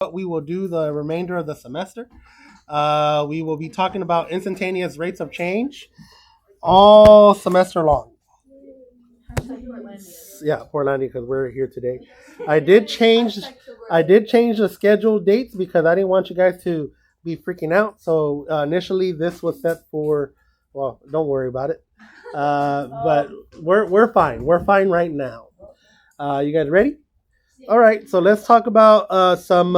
What we will do the remainder of the semester. We will be talking about instantaneous rates of change all semester long. Yeah, Portlandia, because we're here today. I did change. I did change the scheduled dates because I didn't want you guys to be freaking out. So initially, this was set for. Well, don't worry about it. But we're fine. We're fine right now. You guys ready? All right, so let's talk about some.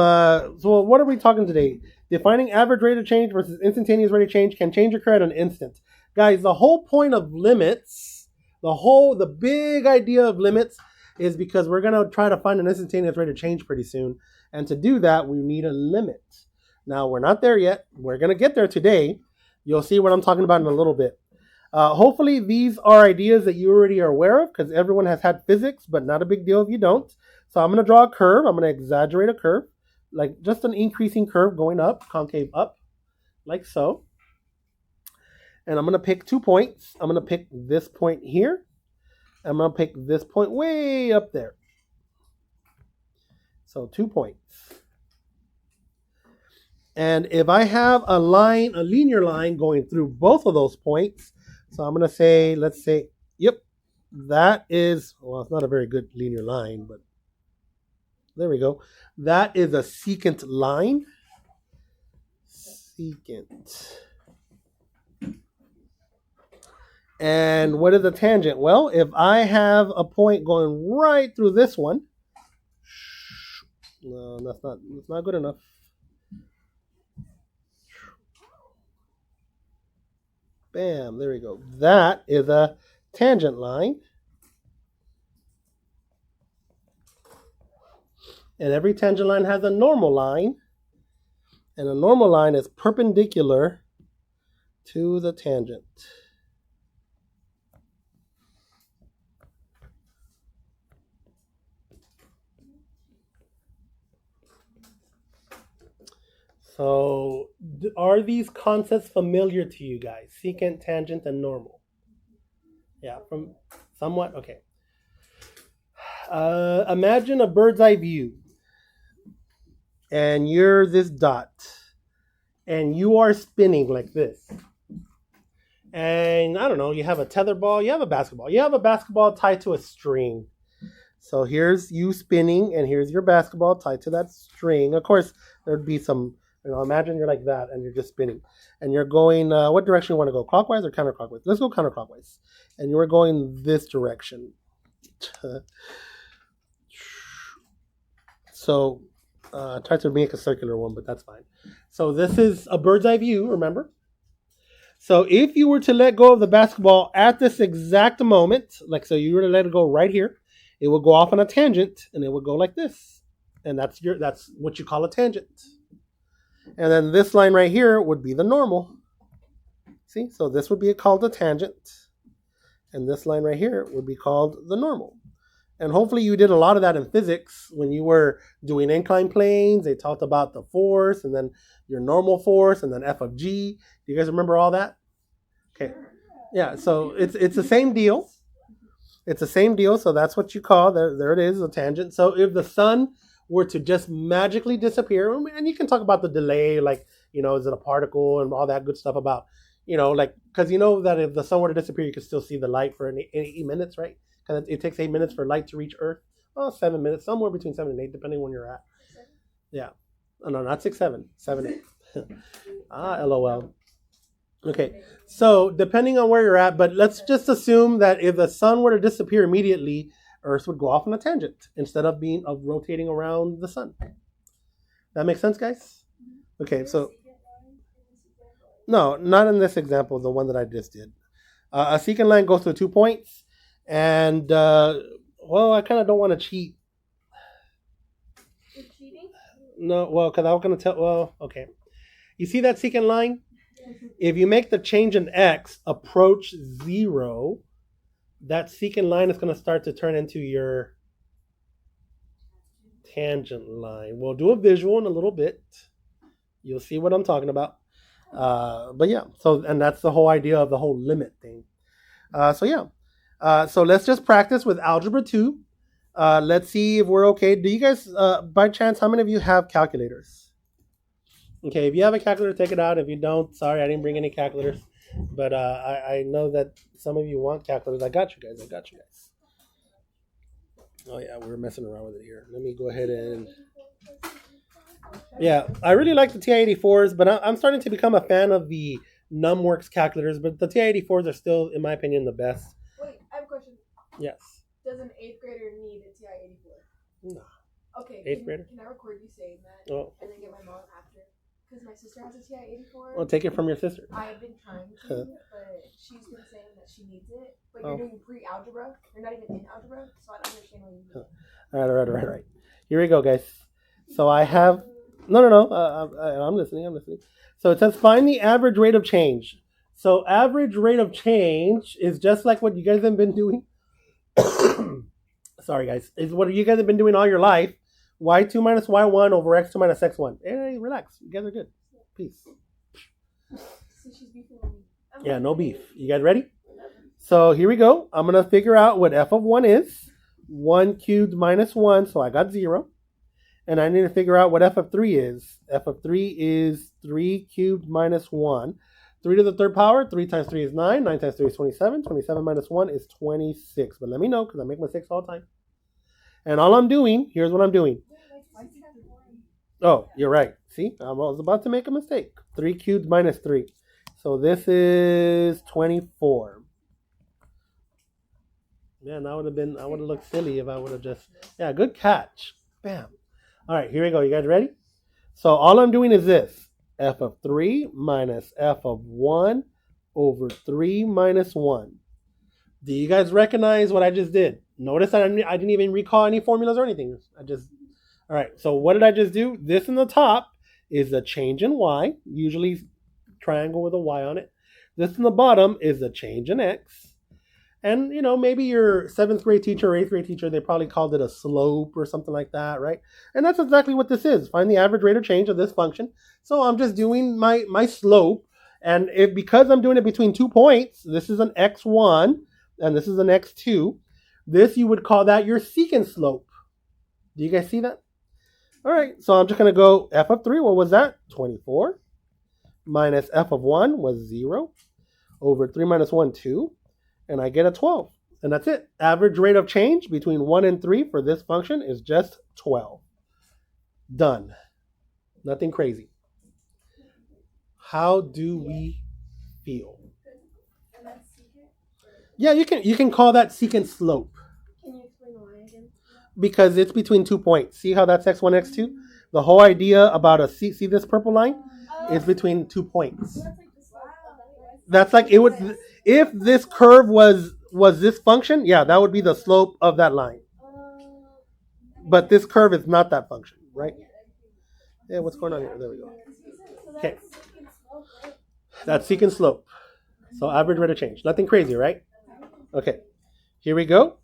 So, what are we talking today? Defining average rate of change versus instantaneous rate of change can change occur at an instant. Guys, the whole point of limits, the big idea of limits is because we're going to try to find an instantaneous rate of change pretty soon. And to do that, we need a limit. Now, we're not there yet. We're going to get there today. You'll see what I'm talking about in a little bit. Hopefully, these are ideas that you already are aware of because everyone has had physics, but not a big deal if you don't. So I'm going to draw a curve. I'm going to exaggerate a curve, like just an increasing curve going up, concave up, like so. And I'm going to pick 2 points. I'm going to pick this point here. I'm going to pick this point way up there. So 2 points. And if I have a line, a linear line going through both of those points, so I'm going to say, let's say, yep, that is, well, it's not a very good linear line, but there we go. That is a secant line. Secant. And what is a tangent? Well, if I have a point going right through this one, no, that's not good enough. Bam, there we go. That is a tangent line. And every tangent line has a normal line. And a normal line is perpendicular to the tangent. So, are these concepts familiar to you guys? Secant, tangent, and normal. Yeah, from somewhat. Okay. Imagine a bird's eye view. And you're this dot. And you are spinning like this. And I don't know, you have a tether ball, you have a basketball. You have a basketball tied to a string. So here's you spinning, and here's your basketball tied to that string. Of course, there'd be some, imagine you're like that, and you're just spinning. And you're going, what direction you want to go, clockwise or counterclockwise? Let's go counterclockwise. And you were going this direction. So, try to make a circular one, but that's fine. So this is a bird's eye view, remember? So if you were to let go of the basketball at this exact moment, like so you were to let it go right here, it would go off on a tangent, and it would go like this. And that's what you call a tangent. And then this line right here would be the normal. See? So this would be called the tangent. And this line right here would be called the normal. And hopefully you did a lot of that in physics when you were doing inclined planes. They talked about the force and then your normal force and then F of G. Do you guys remember all that? Okay. Yeah, so it's the same deal. It's the same deal. So that's what you call, there it is, a tangent. So if the sun were to just magically disappear, and you can talk about the delay, like, is it a particle and all that good stuff about, like, because you know that if the sun were to disappear, you could still see the light for 8 minutes, right? Because it takes 8 minutes for light to reach Earth. Well, 7 minutes, somewhere between 7 and 8, depending on where you're at. Yeah. Oh, no, not 6, 7. 7, 8. LOL. Okay. So, depending on where you're at, but let's just assume that if the sun were to disappear immediately, Earth would go off on a tangent instead of rotating around the sun. That makes sense, guys? Okay, so no, not in this example, the one that I just did. A secant line goes through 2 points. And, well, I kind of don't want to cheat. You're cheating? No, well, because I was going to tell, well, okay. You see that secant line? If you make the change in x approach 0, that secant line is going to start to turn into your tangent line. We'll do a visual in a little bit. You'll see what I'm talking about. But yeah, so, and that's the whole idea of the whole limit thing. So yeah. So let's just practice with algebra 2. Let's see if we're okay. Do you guys, by chance, how many of you have calculators? Okay, if you have a calculator, take it out. If you don't, sorry, I didn't bring any calculators. But I know that some of you want calculators. I got you guys. I got you guys. Oh yeah, we're messing around with it here. Let me go ahead and yeah, I really like the TI-84s, but I'm starting to become a fan of the NumWorks calculators. But the TI-84s are still, in my opinion, the best. Wait, I have a question. Yes. Does an 8th grader need a TI-84? No. Okay. 8th grader? Can I record you saying that and then get my mom after? Because my sister has a TI-84. Well, take it from your sister. I've been trying to, but she's been saying that she needs it. But you're doing pre-algebra. You're not even in algebra, so I don't understand why you need it. All right. Here we go, guys. So I have... No. I'm listening. So it says find the average rate of change. So average rate of change is just like what you guys have been doing. Sorry, guys. Is what you guys have been doing all your life. Y2 minus Y1 over X2 minus X1. Hey, relax. You guys are good. Peace. Yeah, no beef. You guys ready? So here we go. I'm going to figure out what f of 1 is. 1 cubed minus 1, so I got 0. And I need to figure out what f of 3 is. F of 3 is 3 cubed minus 1. 3 to the third power, 3 times 3 is 9. 9 times 3 is 27. 27 minus 1 is 26. But let me know, because I make mistakes all the time. And all I'm doing, here's what I'm doing. Oh, you're right. See, I was about to make a mistake. 3 cubed minus 3. So this is 24. Man, I would have looked silly if I would have just... Yeah, good catch. Bam. All right, here we go. You guys ready? So all I'm doing is this. F of 3 minus f of 1 over 3 minus 1. Do you guys recognize what I just did? Notice I didn't even recall any formulas or anything. All right, so what did I just do? This in the top is the change in y, usually triangle with a y on it. This in the bottom is the change in x. And, maybe your 7th grade teacher or 8th grade teacher, they probably called it a slope or something like that, right? And that's exactly what this is. Find the average rate of change of this function. So I'm just doing my slope. And because I'm doing it between 2 points, this is an x1 and this is an x2. This, you would call that your secant slope. Do you guys see that? All right, so I'm just going to go f of 3. What was that? 24. Minus f of 1 was 0. Over 3 minus 1, 2. And I get a 12. And that's it. Average rate of change between 1 and 3 for this function is just 12. Done. Nothing crazy. How do we feel? Yeah, you can call that secant slope. Can you explain why again? Because it's between 2 points. See how that's x1, x2? The whole idea about see this purple line? It's between 2 points. That's like it would... If this curve was this function, yeah, that would be the slope of that line. But this curve is not that function, right? Yeah, what's going on here? There we go. Okay. That's secant slope. So average rate of change. Nothing crazy, right? Okay. Here we go.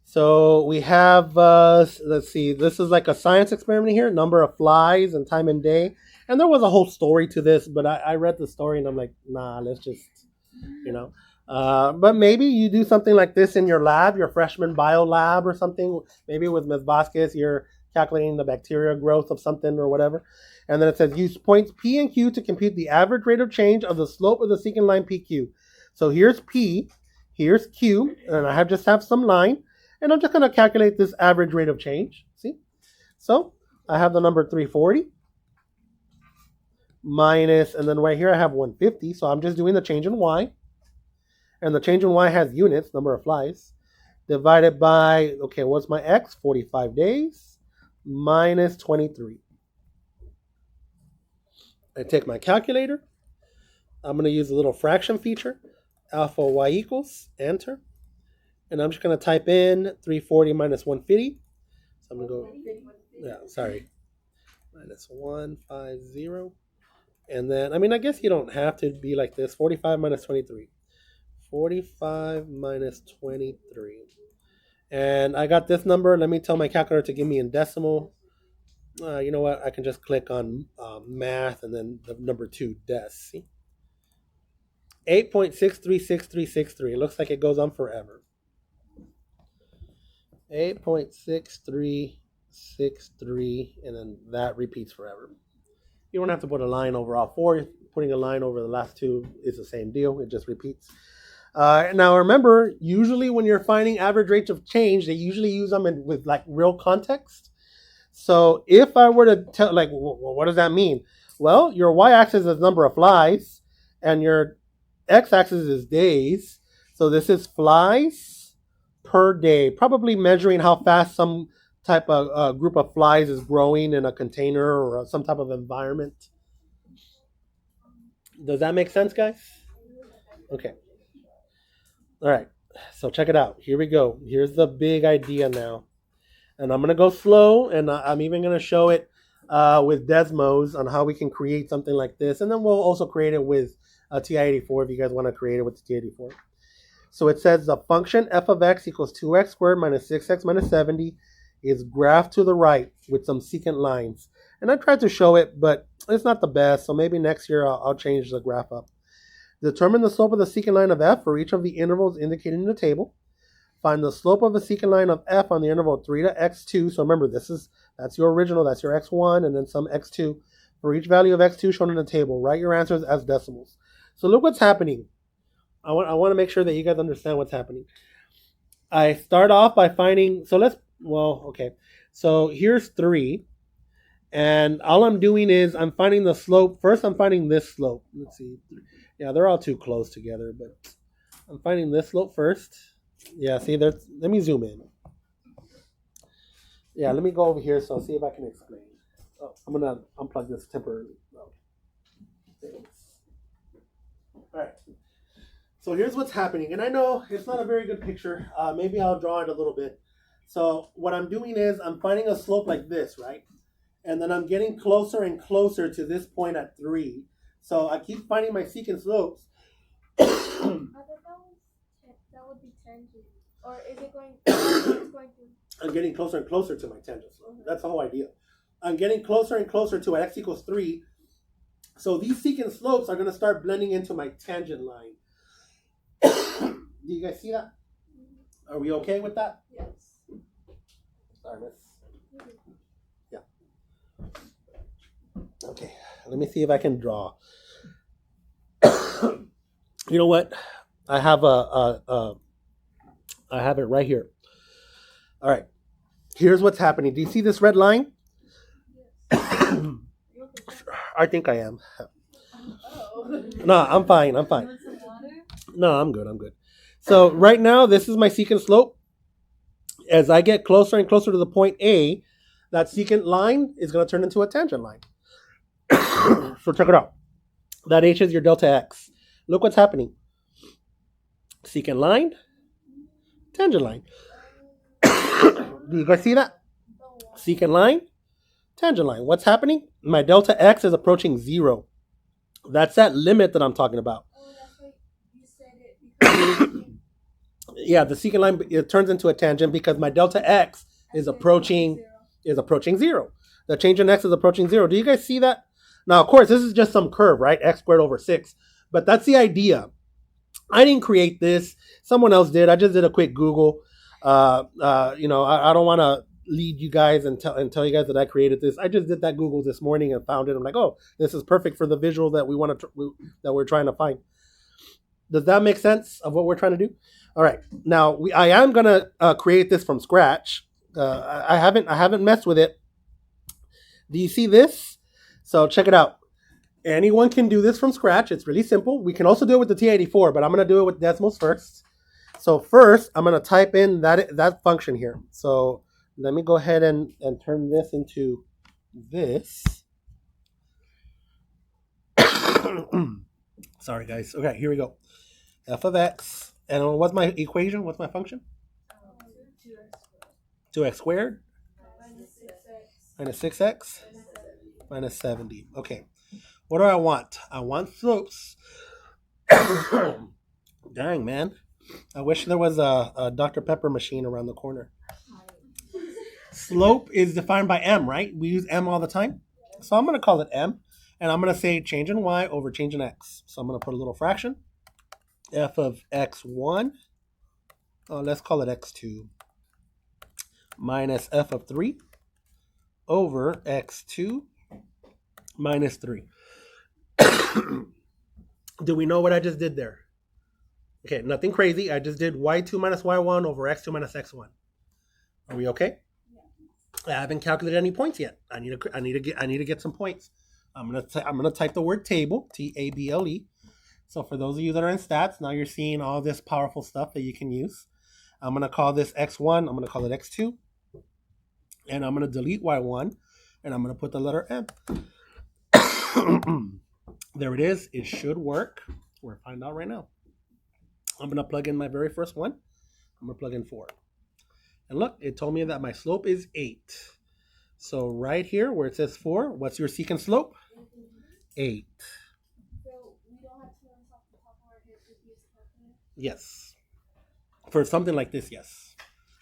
So we have, let's see, this is like a science experiment here. Number of flies and time and day. And there was a whole story to this, but I read the story and I'm like, nah, let's just... but maybe you do something like this in your lab, your freshman bio lab or something. Maybe with Ms. Vasquez, you're calculating the bacteria growth of something or whatever. And then it says use points P and Q to compute the average rate of change of the slope of the secant line PQ. So here's P, here's Q, and I just have some line. And I'm just going to calculate this average rate of change. See? So I have the number 340 minus, and then right here I have 150. So I'm just doing the change in y. And the change in y has units, number of flies, divided by, okay, what's my x? 45 days minus 23. I take my calculator. I'm going to use a little fraction feature. Alpha y equals, enter. And I'm just going to type in 340 minus 150. So I'm going to go, minus 150. And then, I guess you don't have to be like this. 45 minus 23. 45 minus 23. And I got this number. Let me tell my calculator to give me in decimal. You know what? I can just click on math and then the number 2, dec. See? 8.636363. It looks like it goes on forever. 8.6363, and then that repeats forever. You don't have to put a line over all four. Putting a line over the last two is the same deal. It just repeats. Now remember, usually when you're finding average rates of change, they usually use them with like real context. So if I were to tell, like, what does that mean? Well, your y-axis is number of flies, and your x-axis is days. So this is flies per day, probably measuring how fast some type of group of flies is growing in a container or some type of environment. Does that make sense, guys? Okay. All right. So check it out. Here we go. Here's the big idea now. And I'm going to go slow, and I'm even going to show it with Desmos on how we can create something like this. And then we'll also create it with TI-84 if you guys want to create it with the TI-84. So it says the function f of x equals 2x squared minus 6x minus 70 is graphed to the right with some secant lines. And I tried to show it, but it's not the best. So maybe next year I'll change the graph up. Determine the slope of the secant line of f for each of the intervals indicated in the table. Find the slope of the secant line of f on the interval 3 to x2. So remember, that's your original, that's your x1, and then some x2. For each value of x2 shown in the table, write your answers as decimals. So look what's happening. I want to make sure that you guys understand what's happening. I start off by finding, so here's 3. And all I'm doing is I'm finding the slope. First, I'm finding this slope. Let's see. Yeah, they're all too close together, but I'm finding this slope first. Yeah, see, let me zoom in. Yeah, let me go over here so I'll see if I can explain. Oh, I'm going to unplug this temporarily. Oh. All right. So here's what's happening. And I know it's not a very good picture. Maybe I'll draw it a little bit. So what I'm doing is I'm finding a slope like this, right? And then I'm getting closer and closer to this point at 3. So I keep finding my secant slopes. I thought that would be tangent. Or is it going to... I'm getting closer and closer to my tangent slope. That's the whole idea. I'm getting closer and closer to x equals 3. So these secant slopes are going to start blending into my tangent line. Do you guys see that? Are we okay with that? Yes. Sorry, miss. Yeah. Okay, let me see if I can draw. You know what? I have I have it right here. All right. Here's what's happening. Do you see this red line? I think I am. Oh. No, I'm fine. No, I'm good. So right now, this is my secant slope. As I get closer and closer to the point A, that secant line is going to turn into a tangent line. So check it out. That H is your delta x. Look what's happening. Secant line, tangent line. Do you guys see that? Secant line, tangent line. What's happening? My delta x is approaching 0. That's that limit that I'm talking about. Oh, that's why you said it. Yeah, the secant line, it turns into a tangent because my delta x is approaching 0. The change in x is approaching 0. Do you guys see that? Now, of course, this is just some curve, right? X squared over 6. But that's the idea. I didn't create this. Someone else did. I just did a quick Google. I don't want to lead you guys and tell you guys that I created this. I just did that Google this morning and found it. I'm like, oh, this is perfect for the visual that that we're trying to find. Does that make sense of what we're trying to do? All right. Now I am gonna create this from scratch. I haven't messed with it. Do you see this? So check it out. Anyone can do this from scratch. It's really simple. We can also do it with the T84, but I'm gonna do it with Desmos first. So first, I'm gonna type in that function here. So let me go ahead and turn this into this. Sorry, guys. Okay, here we go. F of x. And what's my equation? What's my function? 2x squared minus 6x minus 70. Okay. What do I want? I want slopes. Dang, man. I wish there was a Dr. Pepper machine around the corner. Slope is defined by m, right? We use m all the time. So I'm going to call it m. And I'm going to say change in y over change in x. So I'm going to put a little fraction. F of x1. Let's call it x2. minus f of 3 over x2 minus 3. Do we know what I just did there? Okay, nothing crazy. I just did y2 minus y1 over x2 minus x1. Are we okay? I haven't calculated any points yet. I need to get some points. I'm gonna type the word table, table. So for those of you that are in stats, now you're seeing all this powerful stuff that you can use. I'm gonna call this x1. I'm gonna call it x2, and I'm gonna delete y1, and I'm gonna put the letter m. There it is. It should work. We're gonna find out right now. I'm gonna plug in my very first one. I'm gonna plug in 4. And look, it told me that my slope is 8. So right here where it says 4, what's your secant slope? 8. So we don't have to learn off the top of our head to use a calculator? Yes. For something like this, yes.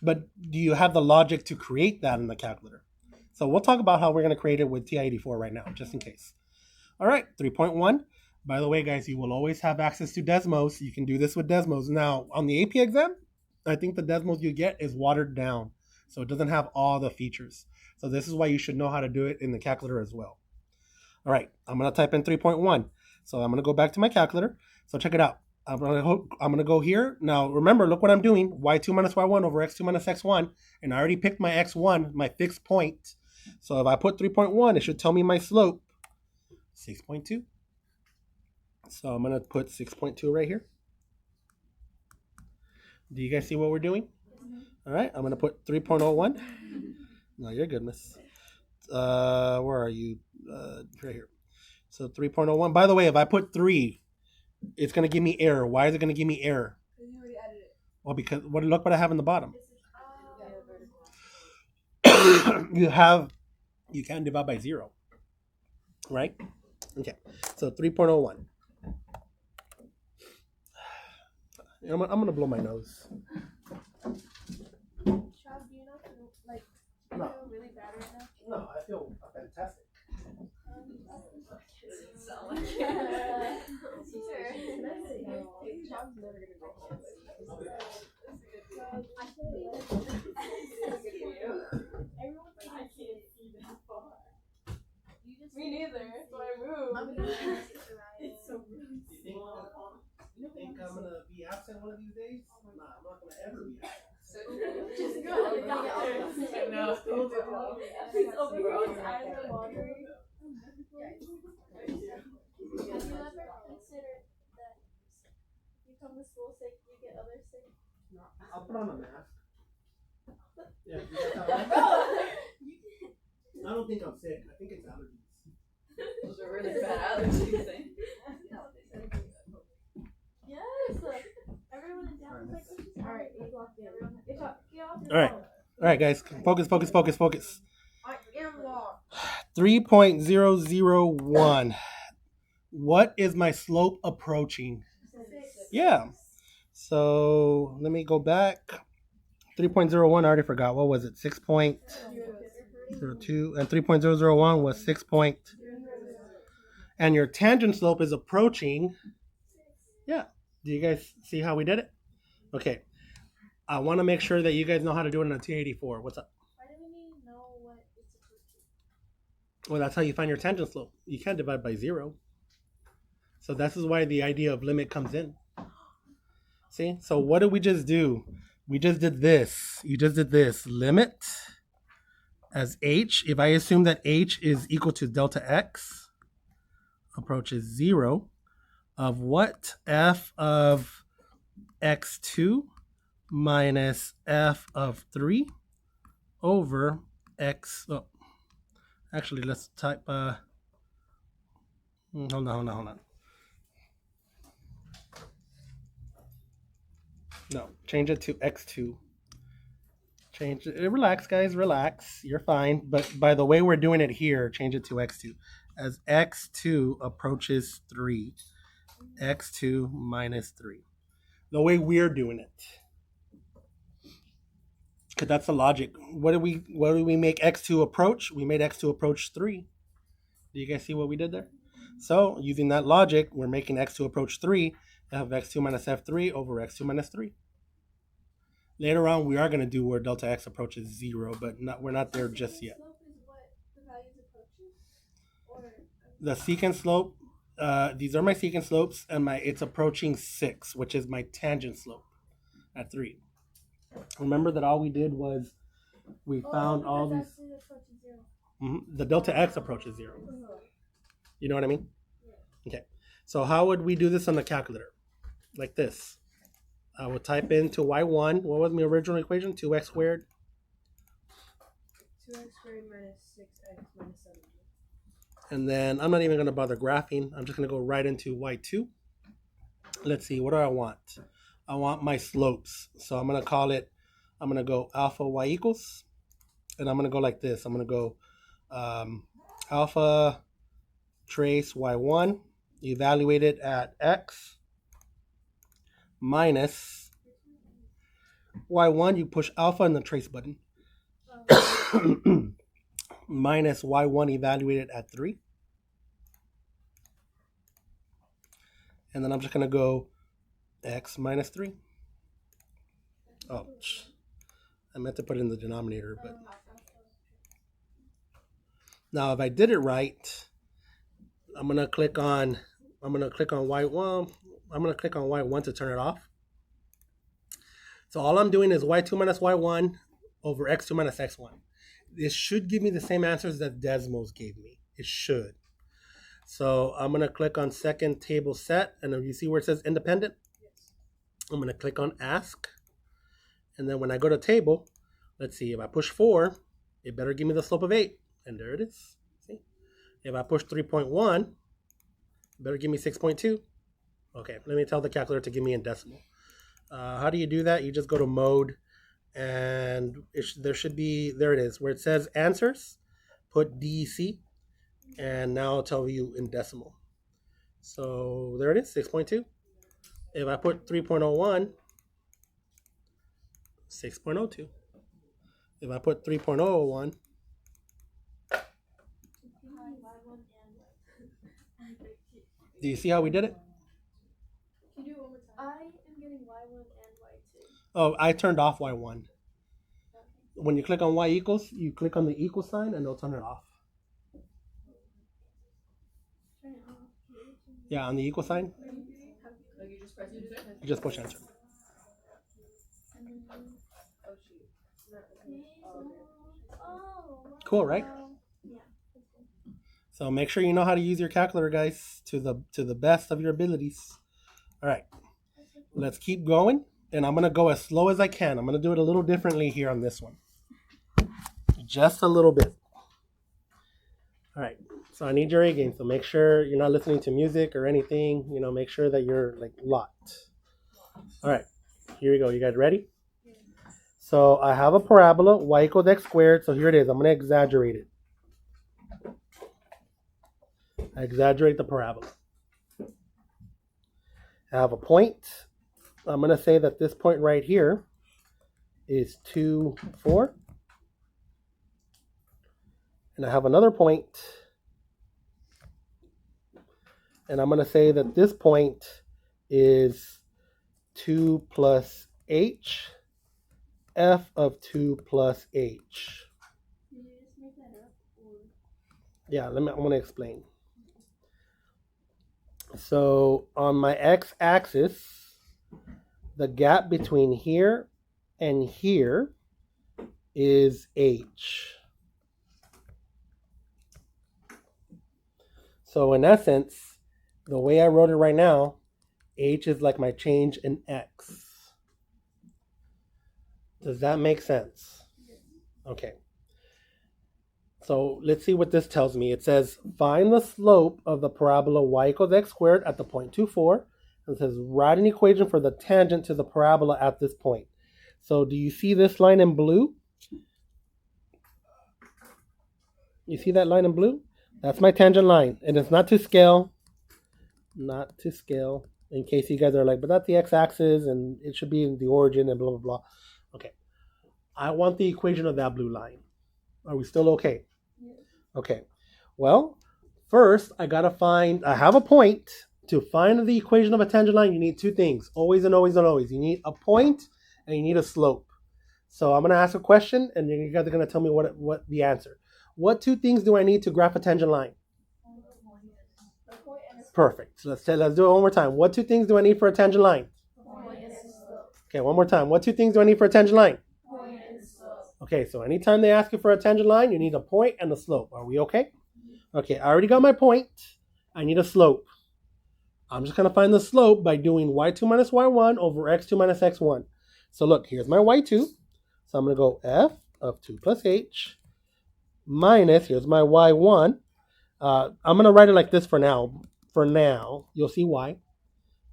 But do you have the logic to create that in the calculator? So we'll talk about how we're going to create it with TI-84 right now, just in case. All right, 3.1. By the way, guys, you will always have access to Desmos. You can do this with Desmos. Now, on the AP exam, I think the Desmos you get is watered down. So it doesn't have all the features. So this is why you should know how to do it in the calculator as well. All right, I'm going to type in 3.1. So I'm going to go back to my calculator. So check it out. I'm going to go here. Now, remember, look what I'm doing. y2 minus y1 over x2 minus x1. And I already picked my x1, my fixed point. So if I put 3.1, it should tell me my slope, 6.2. So I'm going to put 6.2 right here. Do you guys see what we're doing? All right, I'm going to put 3.01. No, you're good, miss. Where are you? Right here. So 3.01. By the way, if I put 3, it's going to give me error. Why is it going to give me error? Because you already added it. Well, because look what I have in the bottom. You can't divide by 0, right? Okay, so 3.01. I'm going to blow my nose. Chad, do you know if you No. feel really bad right now? No, I feel fantastic. Chad's never gonna go home. Me neither, so I moved. It's so rude. You think I'm going to be absent one of these days? Nah, I'm not going to ever be absent. Just go. No, it's overgrown. Eyes are watering. Have you ever considered that if you come to school sick, you get others sick? No, I'll put on a mask. Yeah, you guys have a mask? I don't think I'm sick. I think it's allergies. Those are really bad allergies. Yes. Everyone in town is like, oh, she's Alright, it's locked in. Get off your All right. phone. All right, guys. Focus. I am locked. 3.001. What is my slope approaching? Yeah. So let me go back. 3.01, I already forgot. What was it? 6.02. And 3.001 was 6. And your tangent slope is approaching. Yeah. Do you guys see how we did it? Okay. I want to make sure that you guys know how to do it on a T84. What's up? Why do we need to know what it's approaching? Well, that's how you find your tangent slope. You can't divide by 0. So this is why the idea of limit comes in. See? So what did we just do? We just did this. You just did this. Limit as h. If I assume that h is equal to delta x approaches 0 of what? F of x2 minus f of 3 over x. Oh, actually, let's type. Hold on. No, change it to x2. Change it. Relax, guys. Relax. You're fine. But by the way we're doing it here, change it to x2. As x2 approaches 3, x2 minus 3. The way we're doing it. Because that's the logic. What do we make x2 approach? We made x2 approach 3. Do you guys see what we did there? So using that logic, we're making x2 approach 3. F of x2 minus f3 over x2 minus 3. Later on, we are going to do where delta x approaches 0, but we're not there just yet. Slope is what the values approaching? Or The secant slope, these are my secant slopes, and it's approaching 6, which is my tangent slope at 3. Remember that all we did was we found all these. actually approaching 0. The delta x approaches 0. You know what I mean? Okay. So how would we do this on the calculator? Like this. I will type into y1. What was my original equation? 2x squared. 2x squared minus 6x minus 7. And then I'm not even going to bother graphing. I'm just going to go right into y2. Let's see. What do I want? I want my slopes. So I'm going to call it, I'm going to go alpha y equals. And I'm going to go like this. I'm going to go alpha trace y1 evaluated at x minus y1. You push alpha in the trace button. Minus y1 evaluated at 3. And then I'm just going to go x minus 3. Oh, I meant to put it in the denominator, but now if I did it right, I'm going to click on y1. I'm going to click on y1 to turn it off. So all I'm doing is y2 minus y1 over x2 minus x1. This should give me the same answers that Desmos gave me. It should. So I'm going to click on second table set. And if you see where it says independent, I'm going to click on ask. And then when I go to table, let's see, if I push 4, it better give me the slope of 8. And there it is. See? If I push 3.1, it better give me 6.2. Okay, let me tell the calculator to give me in decimal. How do you do that? You just go to mode. And there should be, there it is, where it says answers, put DEC, and now I'll tell you in decimal. So there it is, 6.2. If I put 3.01, 6.02. If I put 3.01, do you see how we did it? Can you do it one more time? I am getting y1 and y2. Oh, I turned off y1. When you click on y equals, you click on the equal sign and it'll turn it off. Turn it off. Yeah, on the equal sign, Like you just press it. you just push enter. And then, Oh shoot. oh, wow. Cool, right? Yeah. So make sure you know how to use your calculator, guys, to the best of your abilities. All right, let's keep going. And I'm going to go as slow as I can. I'm going to do it a little differently here on this one. Just a little bit. All right. So I need your A game. So make sure you're not listening to music or anything. You know, make sure that you're like locked. All right. Here we go. You guys ready? So I have a parabola, y equals x squared. So here it is. I'm going to exaggerate it. I exaggerate the parabola. I have a point. I'm going to say that this point right here is 2, 4. And I have another point. And I'm going to say that this point is 2 plus h, f of 2 plus h. Did you just make that up? Or? Yeah, I'm going to explain. So on my x-axis, the gap between here and here is h. So in essence, the way I wrote it right now, h is like my change in x. Does that make sense? Okay. So let's see what this tells me. It says, find the slope of the parabola y equals x squared at the point 2, 4. It says, write an equation for the tangent to the parabola at this point. So do you see this line in blue? You see that line in blue? That's my tangent line. And it's not to scale. Not to scale. In case you guys are like, but that's the x-axis and it should be in the origin and blah, blah, blah. Okay. I want the equation of that blue line. Are we still okay? Yeah. Okay. Well, first I have a point. To find the equation of a tangent line, you need two things. Always and always and always. You need a point and you need a slope. So I'm going to ask a question, and you guys are going to tell me what the answer. What two things do I need to graph a tangent line? Perfect. So let's do it one more time. What two things do I need for a tangent line? Okay, one more time. What two things do I need for a tangent line? Okay, so anytime they ask you for a tangent line, you need a point and a slope. Are we okay? Okay, I already got my point. I need a slope. I'm just going to find the slope by doing y2 minus y1 over x2 minus x1. So look, here's my y2. So I'm going to go f of 2 plus h minus, here's my y1. I'm going to write it like this for now. For now, you'll see why.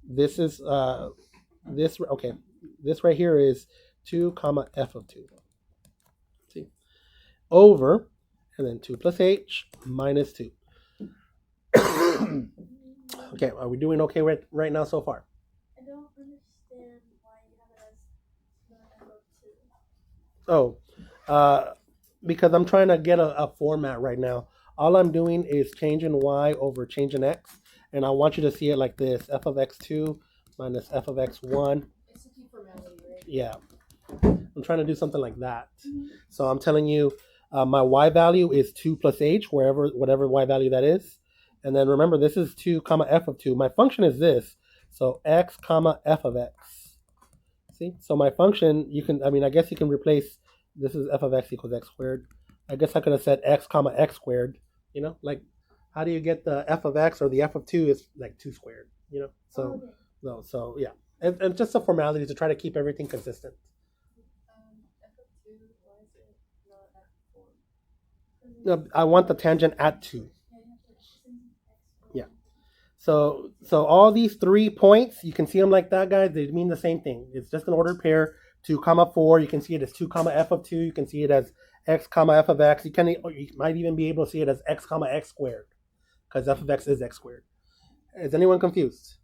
This is, this right here is 2 comma f of 2. See? Over, and then 2 plus h minus 2. Okay, are we doing okay right now so far? I don't understand why you have it as f of 2. Because I'm trying to get a format right now. All I'm doing is changing y over changing x, and I want you to see it like this: f of x2 minus f of x1. It's to keep formality, right? Yeah, I'm trying to do something like that. So I'm telling you, my y value is 2 plus h, whatever y value that is. And then remember, this is 2 comma f of 2. My function is this. So x comma f of x. See? So my function, I guess you can replace, this is f of x equals x squared. I guess I could have said x comma x squared. Like, how do you get the f of x, or the f of 2 is like 2 squared, So, no, so yeah. And just a formality to try to keep everything consistent. F of 2, why is it not at 4? No, I want the tangent at 2. Yeah. So all these 3 points, you can see them like that, guys. They mean the same thing. It's just an ordered pair. 2 comma 4. You can see it as 2 comma f of 2. You can see it as x comma f of x. You might even be able to see it as x comma x squared, because f of x is x squared. Is anyone confused?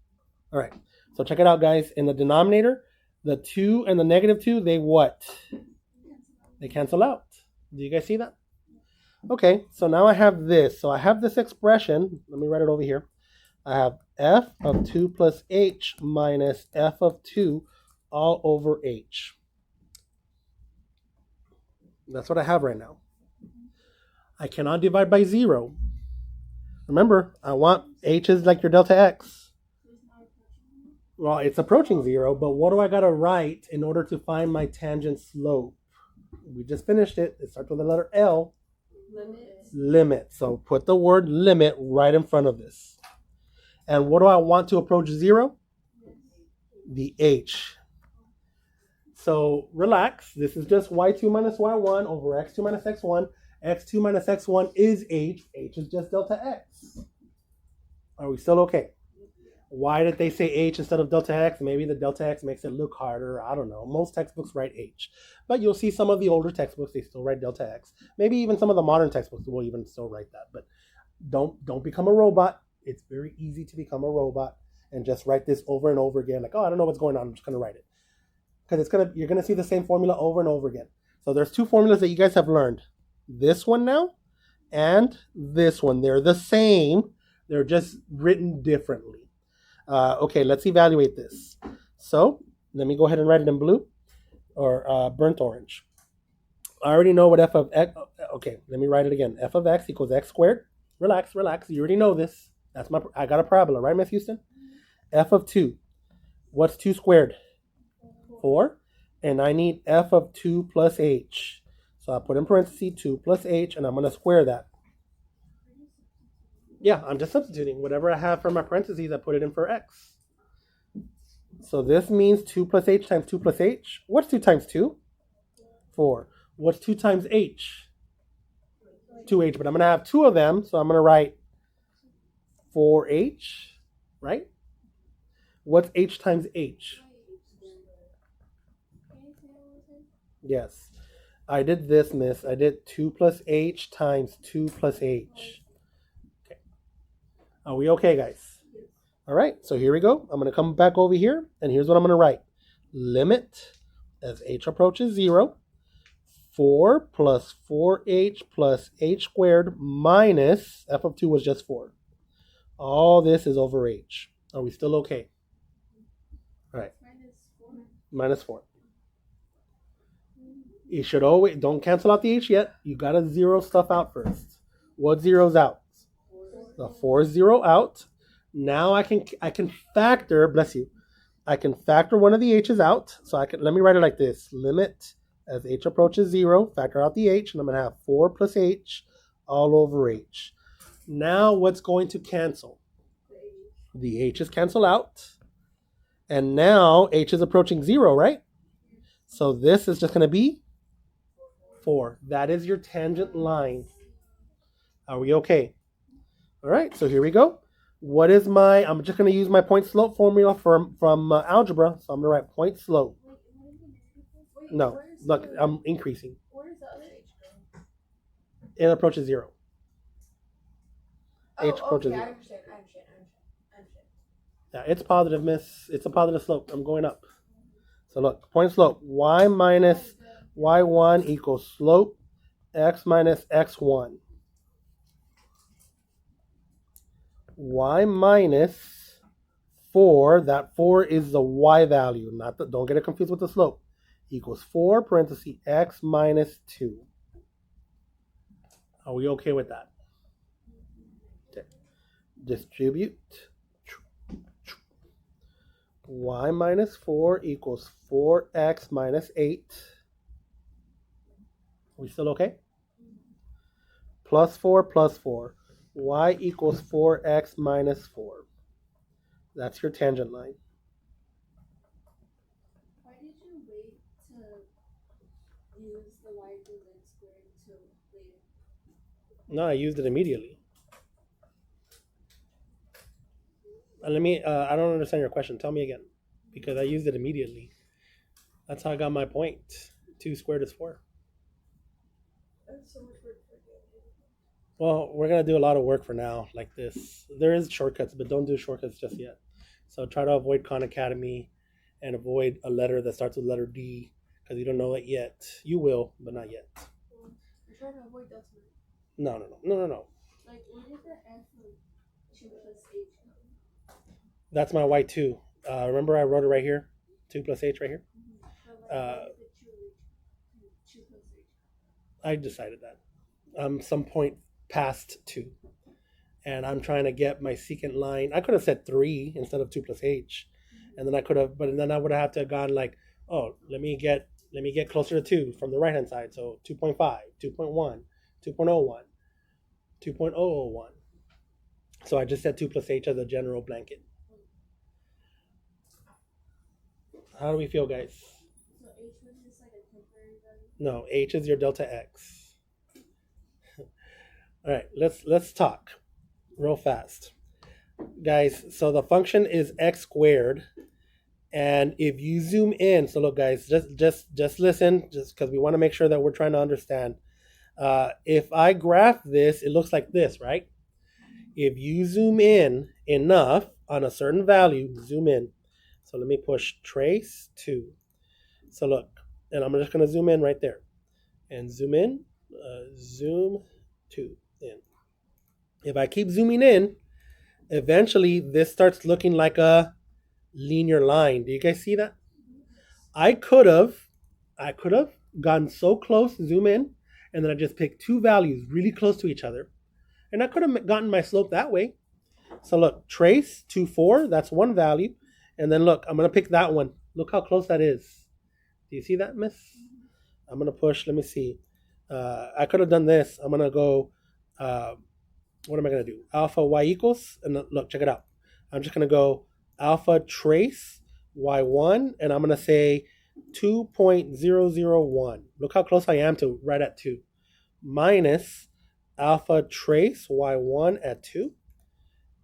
All right. So check it out, guys. In the denominator, the 2 and the negative 2, they what? They cancel out. Do you guys see that? Okay, so now I have this. So I have this expression. Let me write it over here. I have f of 2 plus h minus f of 2 all over h. That's what I have right now. I cannot divide by 0. Remember, I want h is like your delta x. Well, it's approaching 0, but what do I got to write in order to find my tangent slope? We just finished it. It starts with the letter L. Limit. So put the word limit right in front of this. And what do I want to approach 0? The h. So relax. This is just y2 minus y1 over x2 minus x1. x2 minus x1 is h. H is just delta x. Are we still okay? Why did they say h instead of delta x? Maybe the delta x makes it look harder. I don't know. Most textbooks write h. But you'll see some of the older textbooks, they still write delta x. Maybe even some of the modern textbooks will even still write that. But don't become a robot. It's very easy to become a robot and just write this over and over again. Like, oh, I don't know what's going on. I'm just going to write it. Because you're going to see the same formula over and over again. So there's 2 formulas that you guys have learned. This one now and this one. They're the same. They're just written differently. Okay, let's evaluate this. So let me go ahead and write it in blue or burnt orange. I already know what f of x. Okay, let me write it again. F of x equals x squared. Relax. You already know this. I got a parabola, right, Miss Houston? F of 2. What's 2 squared? 4. And I need f of 2 plus h. So I put in parentheses 2 plus h, and I'm going to square that. Yeah, I'm just substituting. Whatever I have for my parentheses, I put it in for x. So this means 2 plus h times 2 plus h. What's 2 times 2? 4. What's 2 times h? 2h, but I'm going to have 2 of them, so I'm going to write 4h, right? What's h times h? Yes. I did this, miss. I did 2 plus h times 2 plus h. Okay. Are we okay, guys? All right, so here we go. I'm going to come back over here, and here's what I'm going to write. Limit, as h approaches 0, 4 plus 4h plus h squared minus f of 2 was just 4. All this is over h. Are we still okay? All right. Minus 4. You should always, don't cancel out the h yet. You got to zero stuff out first. What zero's out? The 4 0 out. Now I can factor, bless you, I can factor one of the h's out. So let me write it like this. Limit as h approaches 0, factor out the h, and I'm going to have 4 plus h all over h. Now what's going to cancel? The h's cancel out. And now h is approaching 0, right? So this is just going to be 4. That is your tangent line. Are we okay? All right, so here we go. What is I'm just going to use my point slope formula from algebra. So I'm going to write point slope. No, look, I'm increasing. Where's the other h going? It approaches 0. Oh, H approaches okay, 0. I understand. Yeah, it's positive, miss. It's a positive slope. I'm going up. So look, point slope. Y minus y1 equals slope x minus x1. Y minus 4, that 4 is the y value. Don't get it confused with the slope. Equals 4 parenthesis x minus 2. Are we okay with that? Okay. Distribute. Y minus 4 equals 4x minus 8. Are we still okay? Plus 4 plus 4. Y equals 4x minus 4. That's your tangent line. Why did you wait to use the y equals x squared until later? No, I used it immediately. Let me, I don't understand your question. Tell me again. Because I used it immediately. That's how I got my point. 2 squared is 4. That's so much work for you. Well, we're going to do a lot of work for now, like this. There is shortcuts, but don't do shortcuts just yet. So try to avoid Khan Academy and avoid a letter that starts with letter D, because you don't know it yet. You will, but not yet. You're trying to avoid that. No. Like, where did the f of 2 plus h come? That's my Y2. Remember I wrote it right here? 2 plus h right here? I decided that. Some point past 2. And I'm trying to get my secant line. I could have said 3 instead of 2 plus h. And then I could have, but then I would have to have gone like, oh, let me get closer to 2 from the right hand side. So 2.5, 2.1, 2.01, 2.001. So I just said 2 plus h as a general blanket. How do we feel, guys? So h was just like a temporary value? No, h is your delta x. All right, let's talk real fast. Guys, so the function is x squared. And if you zoom in, so look, guys, just listen, just because we want to make sure that we're trying to understand. If I graph this, it looks like this, right? If you zoom in enough on a certain value, zoom in. So let me push trace 2. So look, and I'm just going to zoom in right there. And zoom in, zoom 2 in. If I keep zooming in, eventually this starts looking like a linear line. Do you guys see that? I could have gotten so close, zoom in, and then I just picked 2 values really close to each other. And I could have gotten my slope that way. So look, trace 2, 4, that's one value. And then look, I'm going to pick that one. Look how close that is. Do you see that, miss? I'm going to push, let me see. I could have done this. I'm going to go, what am I going to do? Alpha y equals, and look, check it out. I'm just going to go alpha trace y1, and I'm going to say 2.001. Look how close I am to right at 2. Minus alpha trace y1 at 2.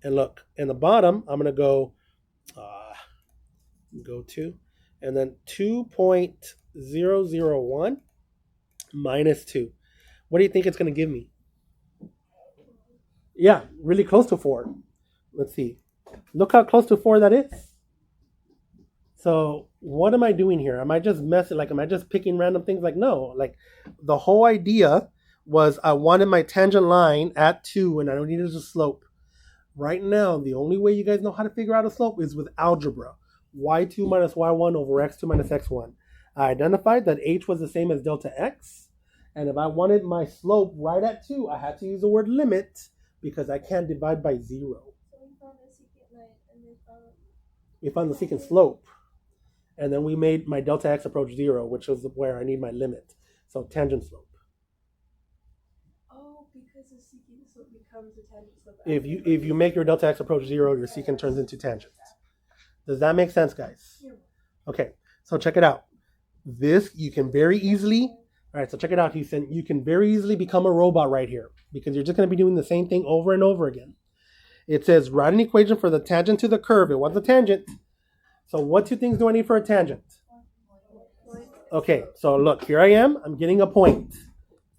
And look, in the bottom, I'm going to go 2, and then 2.001 minus 2. What do you think it's going to give me? Yeah, really close to 4. Let's see. Look how close to 4 that is. So what am I doing here? Am I just messing? Like, am I just picking random things? Like, no. Like, the whole idea was I wanted my tangent line at 2, and I needed a slope. Right now, the only way you guys know how to figure out a slope is with algebra. y2 minus y1 over x2 minus x1. I identified that h was the same as delta x. And if I wanted my slope right at 2, I had to use the word limit because I can't divide by 0. So we found the secant line and then found We found the secant slope. And then we made my delta x approach 0, which is where I need my limit. So tangent slope. Oh, because the secant slope becomes a tangent slope. If you make your delta x approach 0, your secant turns into tangent. Does that make sense, guys? Okay, so check it out. This, you can very easily, all right, so check it out, Houston. You can very easily become a robot right here because you're just going to be doing the same thing over and over again. It says, write an equation for the tangent to the curve. It was a tangent. So what two things do I need for a tangent? Okay, so look, here I am. I'm getting a point.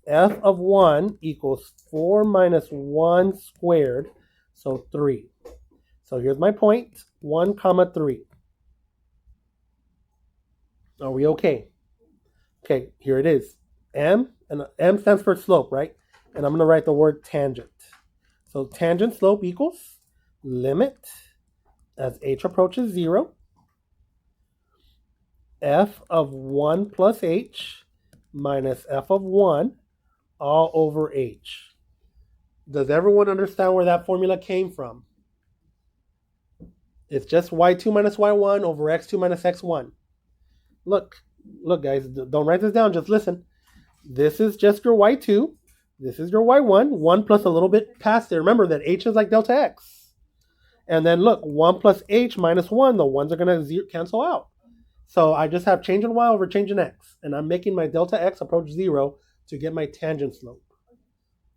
F of 1 equals 4 minus 1 squared, so 3. So here's my point, 1 comma 3. Are we okay? Okay, here it is. M, and M stands for slope, right? And I'm going to write the word tangent. So tangent slope equals limit as h approaches 0, f of 1 plus h minus f of 1 all over h. Does everyone understand where that formula came from? It's just y2 minus y1 over x2 minus x1. Look guys, don't write this down, just listen. This is just your y2. This is your y1, 1 plus a little bit past it. Remember that h is like delta x. And then look, 1 plus h minus 1, the 1s are going to cancel out. So I just have change in y over change in x. And I'm making my delta x approach 0 to get my tangent slope.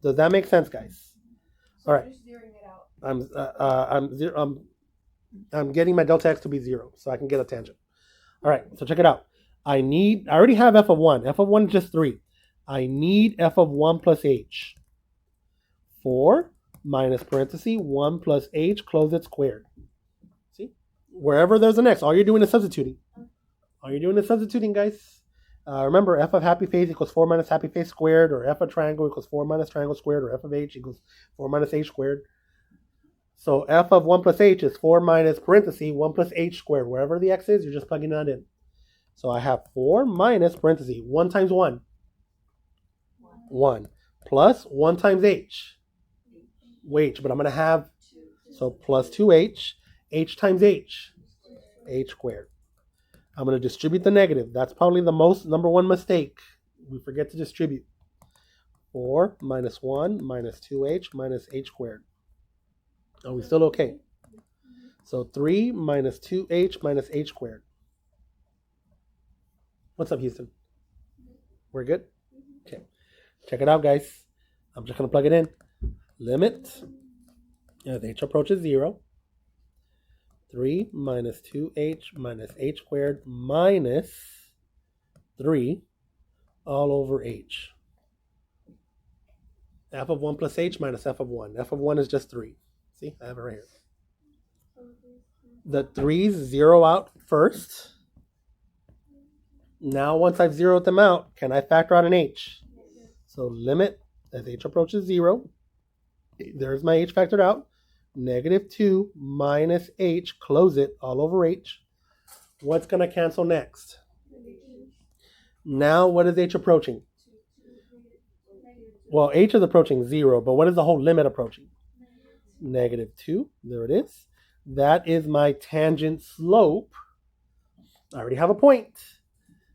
Does that make sense, guys? So all right. Just zeroing it out. I'm getting my delta x to be 0 so I can get a tangent. All right, so check it out. I already have f of 1. F of 1 is just 3. I need f of 1 plus h. 4 minus parenthesis 1 plus h, close it, squared. See? Wherever there's an x, all you're doing is substituting. All you're doing is substituting, guys. Remember, f of happy face equals 4 minus happy face squared, or f of triangle equals 4 minus triangle squared, or f of h equals 4 minus h squared. So f of 1 plus h is 4 minus parenthesis 1 plus h squared. Wherever the x is, you're just plugging that in. So I have 4 minus parenthesis 1 times 1. 1 plus 1 times h. H, but I'm going to have, so plus 2h, h times h squared. I'm going to distribute the negative. That's probably the number one mistake. We forget to distribute. 4 minus 1 minus 2h minus h squared. Are we still okay? So 3 minus 2h minus h squared. What's up, Houston? We're good? Okay. Check it out, guys. I'm just going to plug it in. Limit as h approaches 0. 3 minus 2h minus h squared minus 3 all over h. F of 1 plus h minus f of 1. F of 1 is just 3. See, I have it right here. The 3's zero out first. Now, once I've zeroed them out, can I factor out an h? So limit as h approaches 0. There's my h factored out. Negative 2 minus h, close it, all over h. What's going to cancel next? Now, what is h approaching? Well, h is approaching 0, but what is the whole limit approaching? Negative 2. There it is. That is my tangent slope. I already have a point.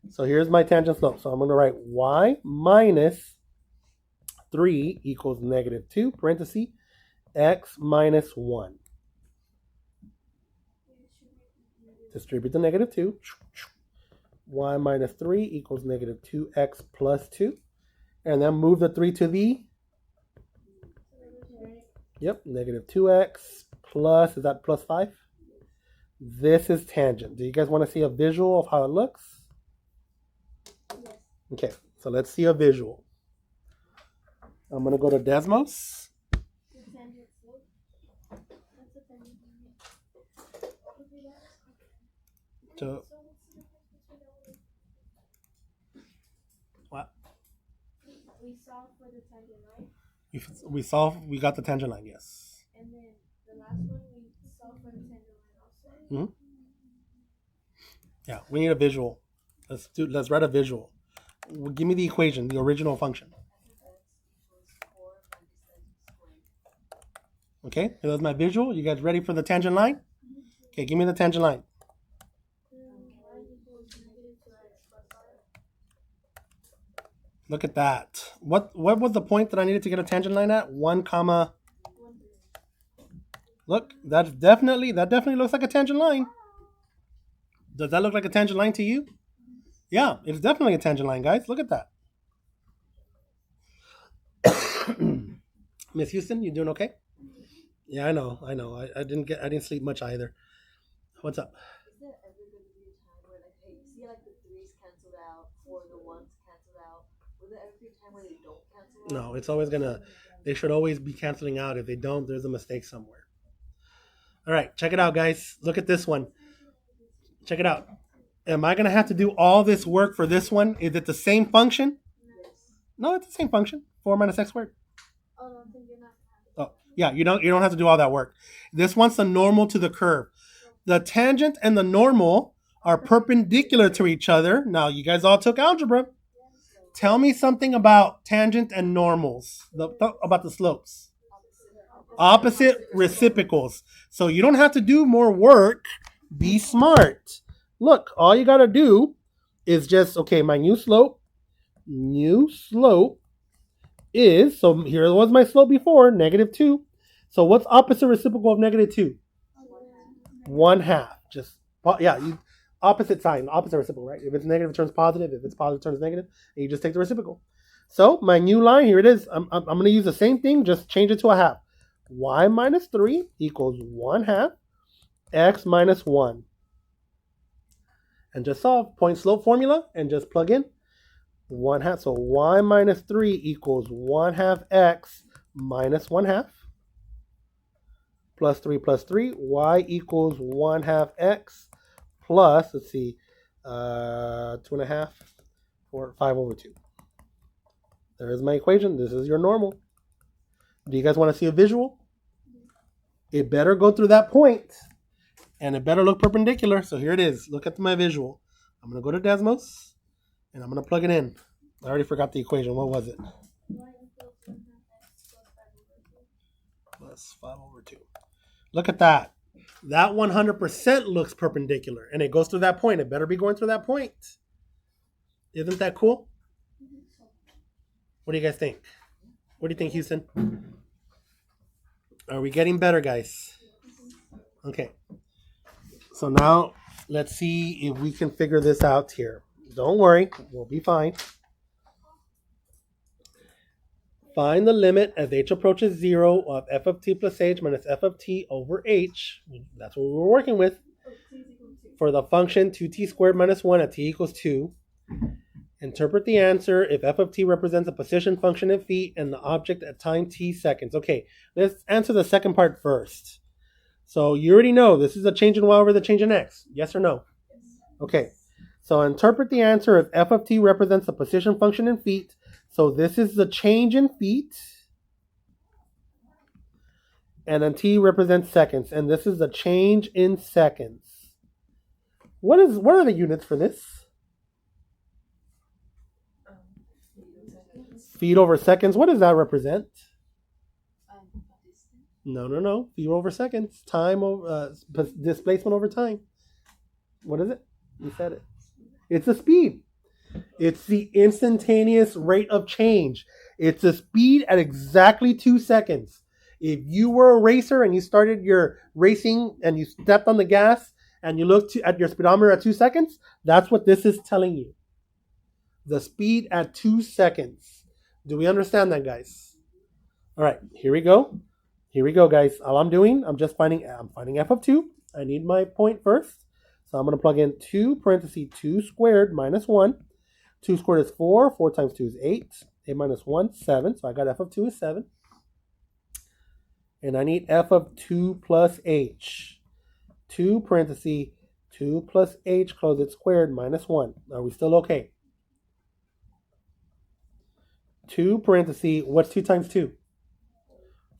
So here's my tangent slope. So I'm going to write y minus 3 equals negative 2, parenthesis, x minus 1. Distribute the negative 2. Y minus 3 equals negative 2x plus 2. And then move the 3 to the... Yep, negative 2x plus, is that plus 5? This is tangent. Do you guys want to see a visual of how it looks? Okay, so let's see a visual. I'm going to go to Desmos. So, what? We solved for the tangent line. We got the tangent line, yes. And then the last one, we solved for the tangent line also. Yeah, we need a visual. Let's write a visual. Give me the equation, the original function. Okay, so that's my visual. You guys ready for the tangent line? Okay, give me the tangent line. Look at that. What was the point that I needed to get a tangent line at? 1 comma. Look, that definitely looks like a tangent line. Does that look like a tangent line to you? Yeah, it's definitely a tangent line, guys. Look at that. Miss Houston, you doing okay? Yeah, I know. I didn't sleep much either. What's up? Is there ever going to be a time where, like, hey, you see, like, the threes canceled out or the ones canceled out? Will there ever be a time where they don't cancel out? No, it's always gonna. They should always be canceling out. If they don't, there's a mistake somewhere. All right, check it out, guys. Look at this one. Check it out. Am I gonna have to do all this work for this one? Is it the same function? No, it's the same function. 4 minus x squared. Oh, no, then you're not. Oh, yeah, you don't have to do all that work. This one's the normal to the curve. The tangent and the normal are perpendicular to each other. Now, you guys all took algebra. Tell me something about tangent and normals, about the slopes. Opposite reciprocals. So you don't have to do more work. Be smart. Look, all you got to do is just, okay, my new slope is, so here was my slope before, -2. So what's opposite reciprocal of -2? 1/2. Just, yeah, opposite sign, opposite reciprocal, right? If it's negative, it turns positive. If it's positive, it turns negative. And you just take the reciprocal. So my new line, here it is. I'm going to use the same thing, just change it to a half. Y minus 3 equals 1/2 x minus 1. And just solve point slope formula and just plug in 1/2. So y minus 3 equals 1/2 x minus 1/2. Plus 3, y equals 1/2 x plus, let's see, 2.5 or 5/2. There's my equation. This is your normal. Do you guys want to see a visual? It better go through that point, and it better look perpendicular. So here it is. Look at my visual. I'm going to go to Desmos, and I'm going to plug it in. I already forgot the equation. What was it? Plus 5/2. Look at that. That 100% looks perpendicular, and it goes through that point. It better be going through that point. Isn't that cool? What do you guys think? What do you think, Houston? Are we getting better, guys? Okay. So now let's see if we can figure this out here. Don't worry, we'll be fine. Find the limit as h approaches 0 of f of t plus h minus f of t over h. That's what we were working with. For the function 2t squared minus 1 at t equals 2. Interpret the answer if f of t represents a position function in feet and the object at time t seconds. Okay, let's answer the second part first. So you already know this is a change in y over the change in x. Yes or no? Okay, so interpret the answer if f of t represents a position function in feet. So this is the change in feet. And then t represents seconds. And this is the change in seconds. What are the units for this? Feet over seconds. What does that represent? No. Feet over seconds. Time over displacement over time. What is it? You said it. It's the speed. It's the instantaneous rate of change. It's the speed at exactly 2 seconds. If you were a racer and you started your racing and you stepped on the gas and you looked at your speedometer at 2 seconds, that's what this is telling you. The speed at 2 seconds. Do we understand that, guys? All right, here we go. Here we go, guys. All I'm doing, I'm finding f of 2. I need my point first. So I'm going to plug in 2 parentheses 2 squared minus 1. 2 squared is 4. 4 times 2 is 8. 8 minus 1, 7. So I got f of 2 is 7. And I need f of 2 plus h. 2 parentheses 2 plus h, close it, squared minus 1. Are we still okay? 2 parentheses, what's 2 times 2?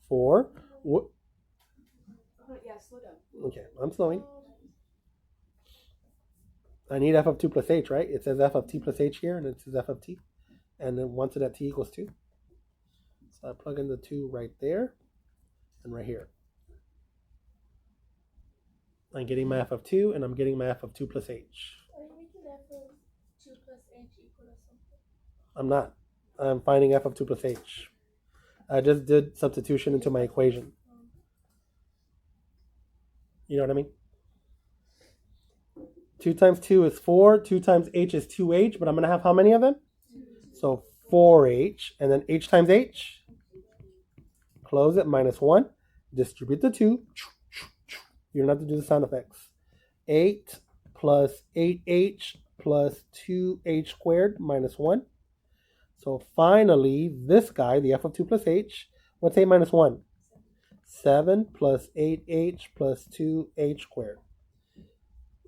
4. Yeah, slow down. Okay, I'm slowing. I need f of 2 plus h, right? It says f of t plus h here, and it says f of t. And then once it at t equals 2. So I plug in the 2 right there and right here. I'm getting my f of 2, and I'm getting my f of 2 plus h. Are you making f of 2 plus h equal to something? I'm not. I'm finding f of 2 plus h. I just did substitution into my equation. You know what I mean? 2 times 2 is 4. 2 times h is 2h, but I'm going to have how many of them? So 4h, and then h times h. Close it, minus 1. Distribute the 2. You don't have to do the sound effects. 8 plus 8h plus 2h squared minus 1. So finally, this guy, the f of 2 plus h, what's 8 minus 1? 7 plus 8h plus 2h squared.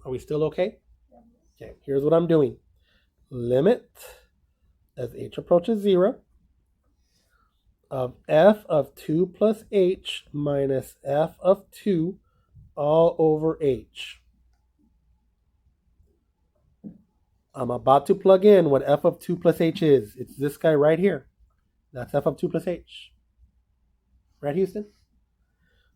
Are we still okay? Okay, here's what I'm doing. Limit, as h approaches 0, of f of 2 plus h minus f of 2 all over h. I'm about to plug in what f of 2 plus h is. It's this guy right here. That's f of 2 plus h. Right, Houston?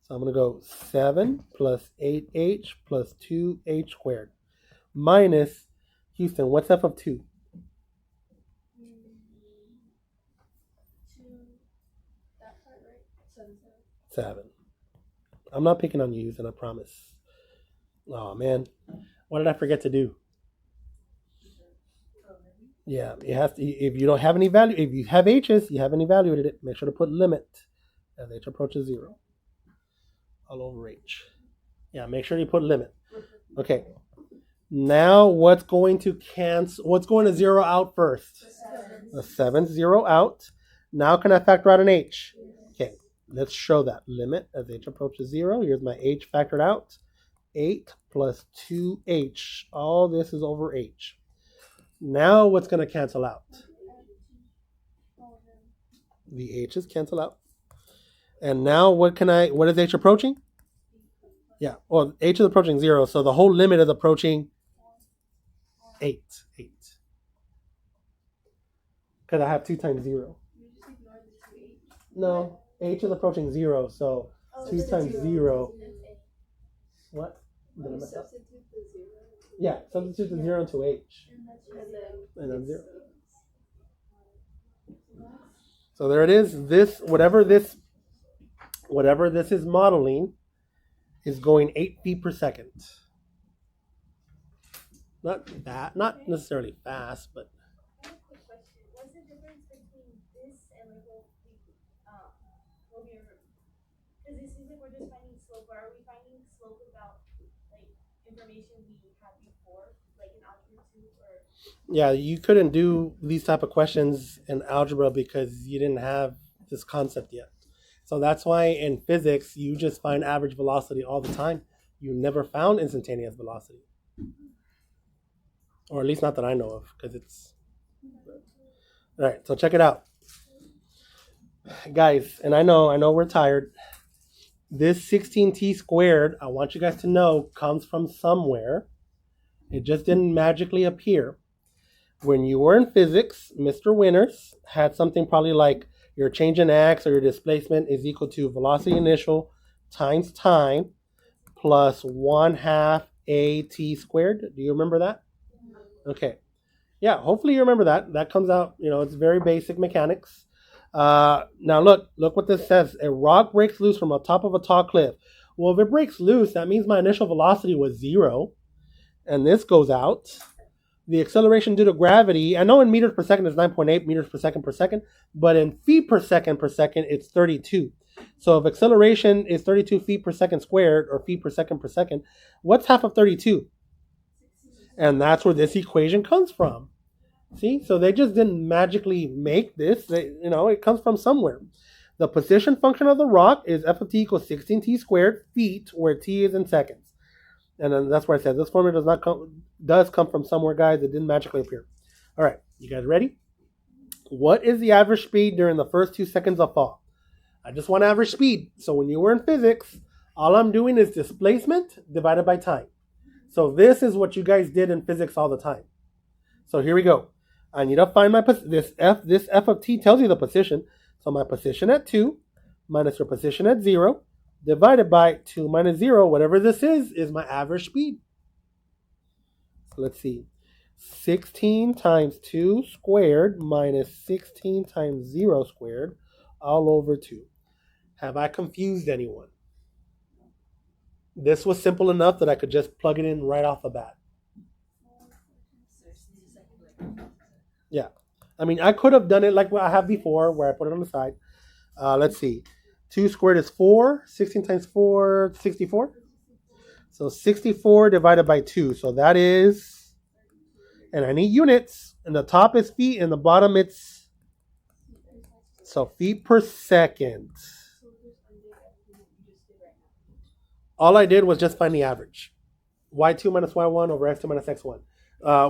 So I'm going to go 7 plus 8h plus 2h squared. Minus, Houston, what's f of 2? 2, that part, right? 7. I'm not picking on you, Houston, I promise. Oh, man. What did I forget to do? Yeah, it has to, if you don't have any value, if you have h's, you haven't evaluated it, make sure to put limit as h approaches 0. All over h. Yeah, make sure you put limit. Okay. Now what's going to zero out first? The 7's 0 out. Now can I factor out an h? Okay, let's show that. Limit as h approaches 0. Here's my h factored out. 8 plus 2h. All this is over h. Now what's going to cancel out? The h's cancel out. And now what is h approaching? Yeah, well, h is approaching 0, so the whole limit is approaching 8. Because I have 2 times 0. No, h is approaching 0, so 2 times 0. What? Did I mess up? Yeah, substitute the 0 into h. And then 0. So there it is. This, whatever this is modeling, is going 8 feet per second. Not necessarily fast, but. I have a quick question. What's the difference between this and like what we were? Because it seems like we're just finding slope, but are we finding slope without like information we had before, like in algebra 2 or? Yeah, you couldn't do these type of questions in algebra because you didn't have this concept yet. So that's why in physics, you just find average velocity all the time. You never found instantaneous velocity. Or at least not that I know of, because it's... All right, so check it out. Guys, and I know we're tired. This 16t squared, I want you guys to know, comes from somewhere. It just didn't magically appear. When you were in physics, Mr. Winters had something probably like your change in x or your displacement is equal to velocity initial times time plus 1/2 at squared. Do you remember that? Okay. Yeah, hopefully you remember that. That comes out, it's very basic mechanics. Now look what this says. A rock breaks loose from the top of a tall cliff. Well, if it breaks loose, that means my initial velocity was 0. And this goes out. The acceleration due to gravity, I know in meters per second is 9.8 meters per second, but in feet per second, it's 32. So if acceleration is 32 feet per second squared, or feet per second, what's half of 32? And that's where this equation comes from. See? So they just didn't magically make this. It comes from somewhere. The position function of the rock is f of t equals 16t squared feet, where t is in seconds. And then that's where I said this formula does come from somewhere, guys. It didn't magically appear. All right, you guys ready? What is the average speed during the first 2 seconds of fall? I just want average speed. So when you were in physics, all I'm doing is displacement divided by time. So this is what you guys did in physics all the time. So here we go. I need to find my this f of t tells you the position. So my position at 2 minus your position at 0 divided by 2 minus 0, whatever this is my average speed. So let's see. 16 times 2 squared minus 16 times 0 squared all over 2. Have I confused anyone? This was simple enough that I could just plug it in right off the bat. Yeah. I mean, I could have done it like what I have before, where I put it on the side. Let's see. 2 squared is 4. 16 times 4, 64. So 64 divided by 2. So that is, and I need units. And the top is feet, and the bottom it's, so feet per second. All I did was just find the average. y2 minus y1 over x2 minus x1.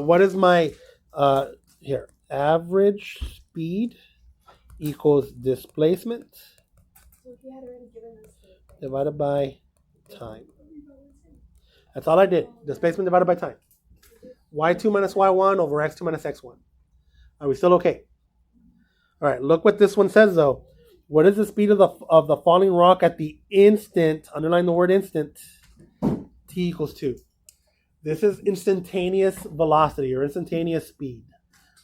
What is my, here, average speed equals displacement divided by time. That's all I did. Displacement divided by time. y2 minus y1 over x2 minus x1. Are we still okay? All right, look what this one says, though. What is the speed of the falling rock at the instant, underline the word instant, t equals 2. This is instantaneous velocity or instantaneous speed.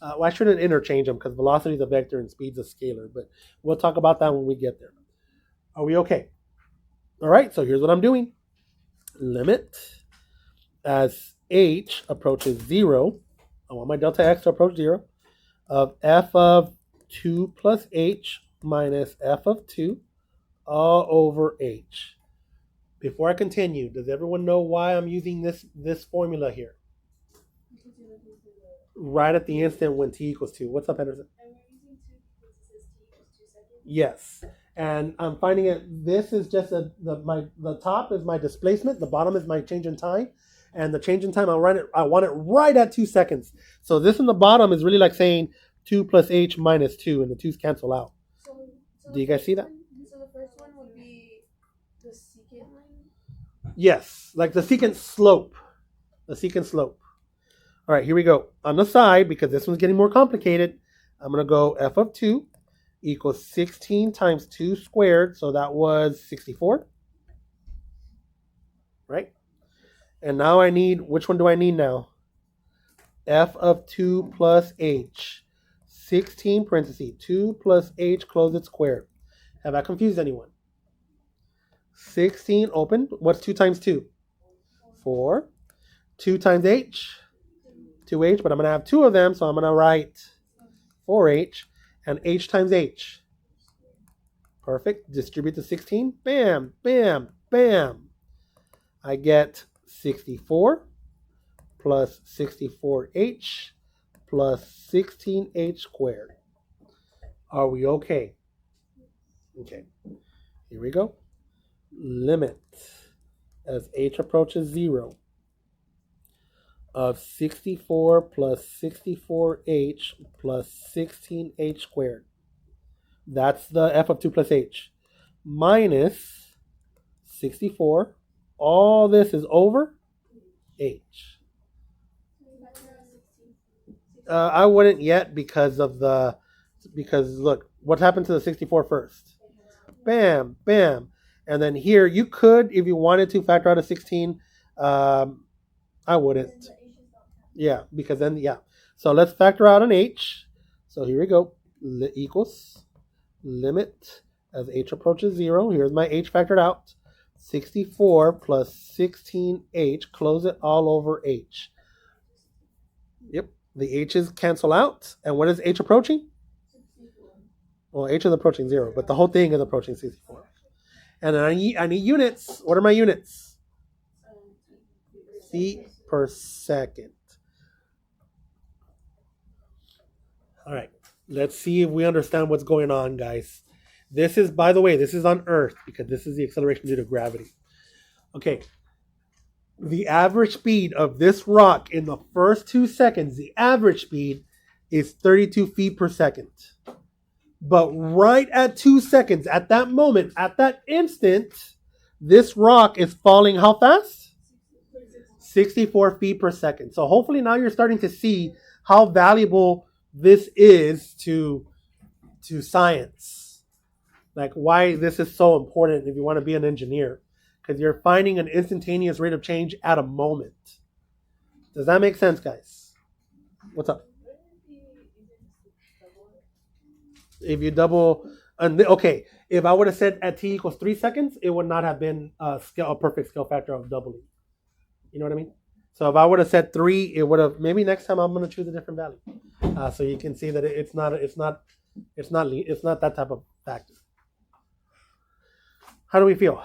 Well, I shouldn't interchange them because velocity is a vector and speed is a scalar, but we'll talk about that when we get there. Are we okay? All right, so here's what I'm doing. Limit as h approaches 0, I want my delta x to approach 0, of f of 2 plus h minus f of 2 all over h. Before I continue, does everyone know why I'm using this formula here? Right at the instant when t equals 2. What's up, Henderson? And we're using 2 because it says t equals 2 seconds. Yes. And I'm finding it, this is just the top is my displacement, the bottom is my change in time, and the change in time, I want it right at 2 seconds. So this in the bottom is really like saying 2 plus h minus 2, and the 2's cancel out. Do you guys see that? So the first one would be the secant line? Yes, like the secant slope. The secant slope. All right, here we go. On the side, because this one's getting more complicated, I'm going to go f of 2 equals 16 times 2 squared. So that was 64. Right? And now I need, which one do I need now? F of 2 plus h. 16 parentheses, 2 plus h, close it squared. Have I confused anyone? 16 open. What's 2 times 2? 4. 2 times h? 2h, but I'm going to have 2 of them, so I'm going to write 4h. And h times h. Perfect. Distribute the 16. Bam, bam, bam. I get 64 plus 64h plus 16h squared. Are we okay? Okay. Here we go. Limit as h approaches 0 of 64 plus 64h plus 16h squared. That's the f of 2 plus h. Minus 64. All this is over h. I wouldn't yet because look, what happened to the 64 first? Bam, bam. And then here, you could, if you wanted to, factor out a 16. I wouldn't. Yeah, because then, yeah. So let's factor out an h. So here we go. Equals limit as h approaches 0. Here's my h factored out. 64 plus 16h. Close it all over h. Yep. The h's cancel out. And what is h approaching? Well, h is approaching 0, but the whole thing is approaching 64. And then I need units. What are my units? Feet per second. All right. Let's see if we understand what's going on, guys. This is, by the way, this is on Earth because this is the acceleration due to gravity. Okay. The average speed of this rock in the first 2 seconds, the average speed is 32 feet per second. But right at 2 seconds, at that moment, at that instant, this rock is falling how fast? 64 feet per second. So hopefully now you're starting to see how valuable this is to science. Like why this is so important if you want to be an engineer. Because you're finding an instantaneous rate of change at a moment. Does that make sense, guys? What's up? If you double, okay, if I would have said at t equals 3 seconds, it would not have been a perfect scale factor of doubling. You know what I mean? So if I would have said 3, it would have. Maybe next time I'm going to choose a different value, so you can see that it's not that type of factor. How do we feel?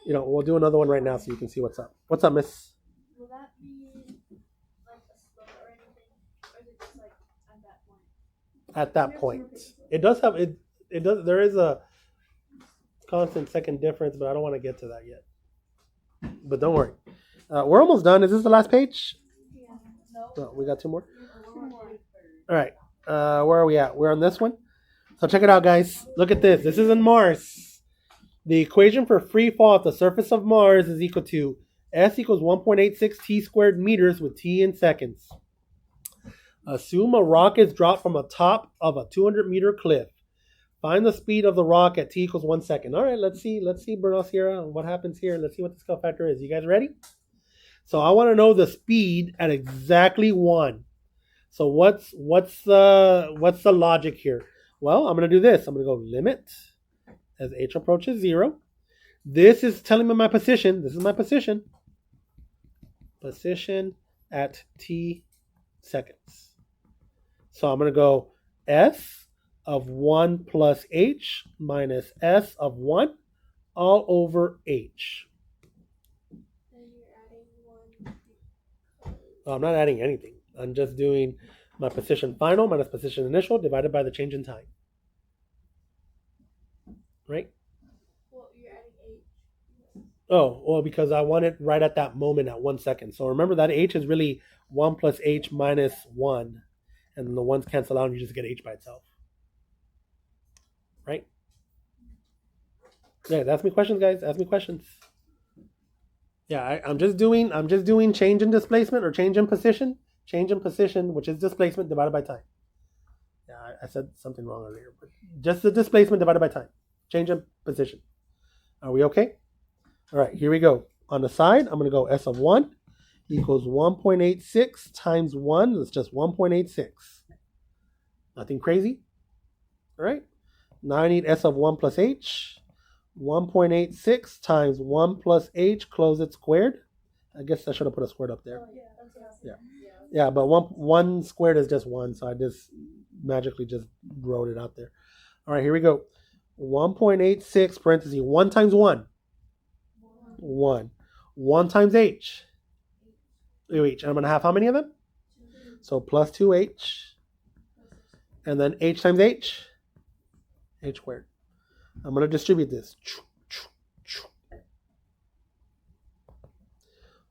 We'll do another one right now so you can see what's up. What's up, Miss? Will that be like a slope or anything, or is it just like at that point? At that point, it does have it. It does. There is a constant second difference, but I don't want to get to that yet. But don't worry, we're almost done. Is this the last page? Yeah. No. No, we got 2 more. 2 more. All right. Where are we at? We're on this one. So check it out, guys. Look at this. This is in Mars. The equation for free fall at the surface of Mars is equal to S equals 1.86 t squared meters with t in seconds. Assume a rock is dropped from the top of a 200-meter cliff. Find the speed of the rock at t equals 1 second. All right, let's see, Bruno Sierra, what happens here. Let's see what the scale factor is. You guys ready? So I want to know the speed at exactly 1. So what's the logic here? Well, I'm going to do this. I'm going to go limit as h approaches 0. This is telling me my position. This is my position. Position at t seconds. So I'm going to go s of 1 plus h minus s of 1 all over h. Then you're adding 1. Oh, I'm not adding anything. I'm just doing my position final minus position initial divided by the change in time. Right? Well, you're adding h. Oh, well, because I want it right at that moment at 1 second. So remember that h is really 1 plus h minus 1. And then the 1's cancel out and you just get h by itself. Right? Yeah, ask me questions, guys. Ask me questions. Yeah, I'm just doing change in displacement or change in position. Change in position, which is displacement divided by time. Yeah, I said something wrong earlier, but just the displacement divided by time. Change in position. Are we okay? All right, here we go. On the side, I'm going to go S of 1 equals 1.86 times 1. That's just 1.86. Nothing crazy. All right. Now I need S of 1 plus H. 1.86 times 1 plus H, close it squared. I guess I should have put a squared up there. Oh, yeah, that's what I was saying. Yeah, but one squared is just 1, so I just magically just wrote it out there. All right, here we go. 1.86 parentheses 1 times 1. 1. 1 times H. H. And I'm going to have how many of them? So plus 2H. And then H times H. H squared. I'm going to distribute this.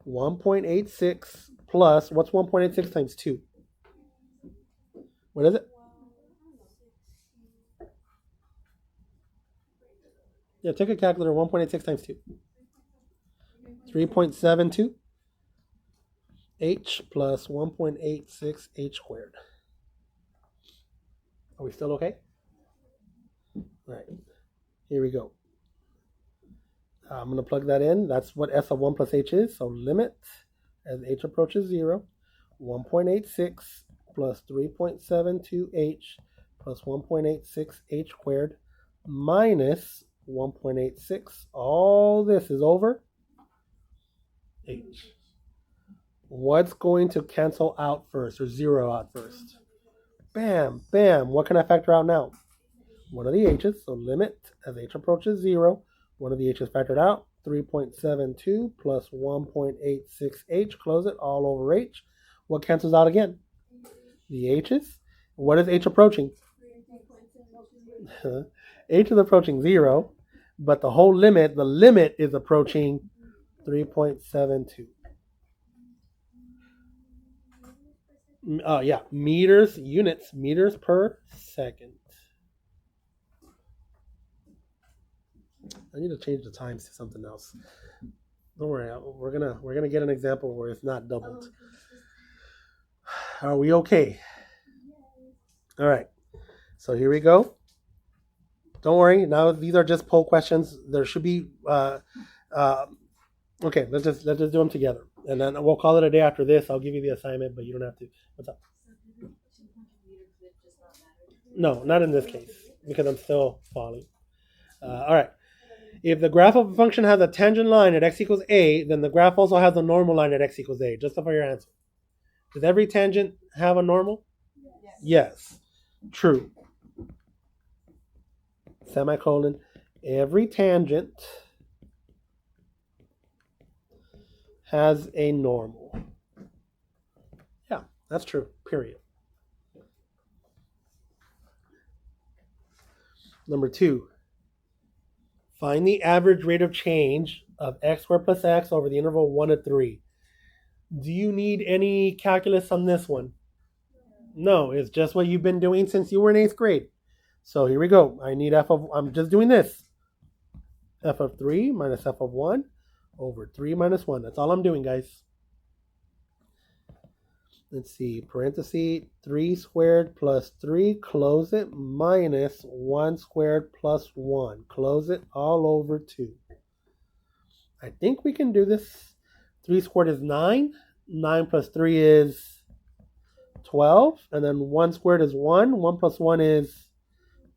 1.86 plus, what's 1.86 times 2? What is it? Yeah, take a calculator. 1.86 times 2. 3.72 H plus 1.86 H squared. Are we still okay? All right. Here we go. I'm going to plug that in. That's what S of 1 plus H is. So limit as H approaches 0. 1.86 plus 3.72 H plus 1.86 H squared minus 1.86. All this is over H. What's going to cancel out first or zero out first? Bam, bam. What can I factor out now? One of the H's. So limit as H approaches 0. One of the H's factored out. 3.72 plus 1.86 H. Close it all over H. What cancels out again? The H's. What is H approaching? H is approaching 0. But the whole limit, the limit is approaching 3.72. Yeah, meters, units, meters per second. I need to change the times to something else. Don't worry. We're gonna get an example where it's not doubled. Are we okay? All right. So here we go. Don't worry. Now these are just poll questions. There should be. Okay. Let's just do them together, and then we'll call it a day after this. I'll give you the assignment, but you don't have to. What's up? No, not in this case because I'm still falling. All right. If the graph of a function has a tangent line at x equals a, then the graph also has a normal line at x equals a. Justify your answer. Does every tangent have a normal? Yes. True. Semicolon. Every tangent has a normal. Yeah, that's true. Period. Number 2. Find the average rate of change of x squared plus x over the interval 1 to 3. Do you need any calculus on this one? No, it's just what you've been doing since you were in 8th grade. So here we go. I'm just doing this. F of 3 minus f of 1 over 3 minus 1. That's all I'm doing, guys. Let's see, parenthesis, 3 squared plus 3, close it, minus 1 squared plus 1. Close it all over 2. I think we can do this. 3 squared is 9. 9 plus 3 is 12. And then 1 squared is 1. 1 plus 1 is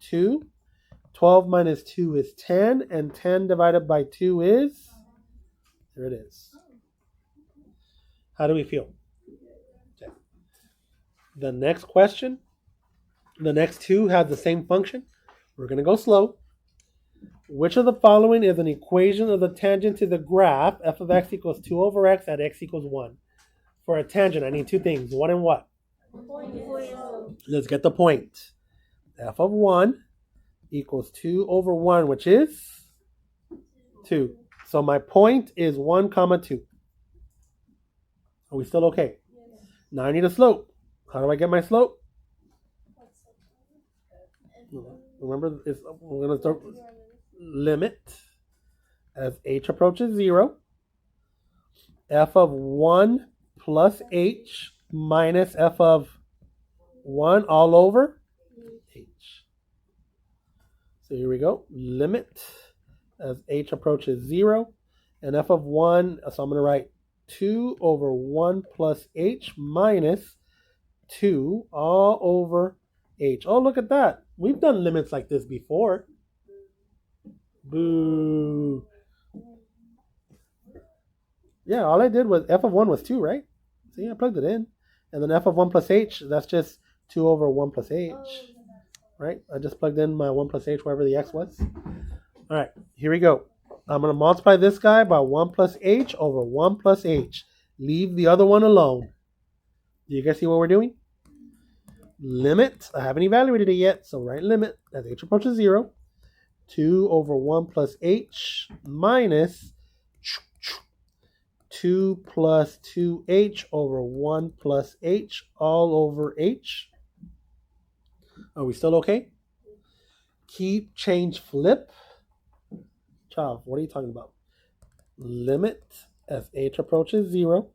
2. 12 minus 2 is 10. And 10 divided by 2 is? There it is. How do we feel? Okay. The next question, the next two have the same function. We're going to go slow. Which of the following is an equation of the tangent to the graph f of x equals 2 over x at x equals 1? For a tangent, I need two things. What and what? Let's get the point. F of 1 equals 2 over 1, which is 2. So my point is 1 comma 2. Are we still okay? Now I need a slope. How do I get my slope? Remember, we're going to start limit as h approaches 0. F of 1 plus h minus f of 1 all over h. So here we go. Limit as h approaches 0. And f of 1, so I'm going to write 2 over 1 plus h minus 2 all over h. Oh, look at that. We've done limits like this before. Boo. Yeah, all I did was f of 1 was 2, right? See, I plugged it in. And then f of 1 plus h, that's just 2 over 1 plus h. Right? I just plugged in my 1 plus h, wherever the x was. All right, here we go. I'm going to multiply this guy by 1 plus h over 1 plus h. Leave the other one alone. Do you guys see what we're doing? Limit. I haven't evaluated it yet, so write limit as h approaches 0. 2 over 1 plus h minus 2 plus 2h over 1 plus h all over h. Are we still okay? Keep, change, flip. Child, what are you talking about? Limit as h approaches 0.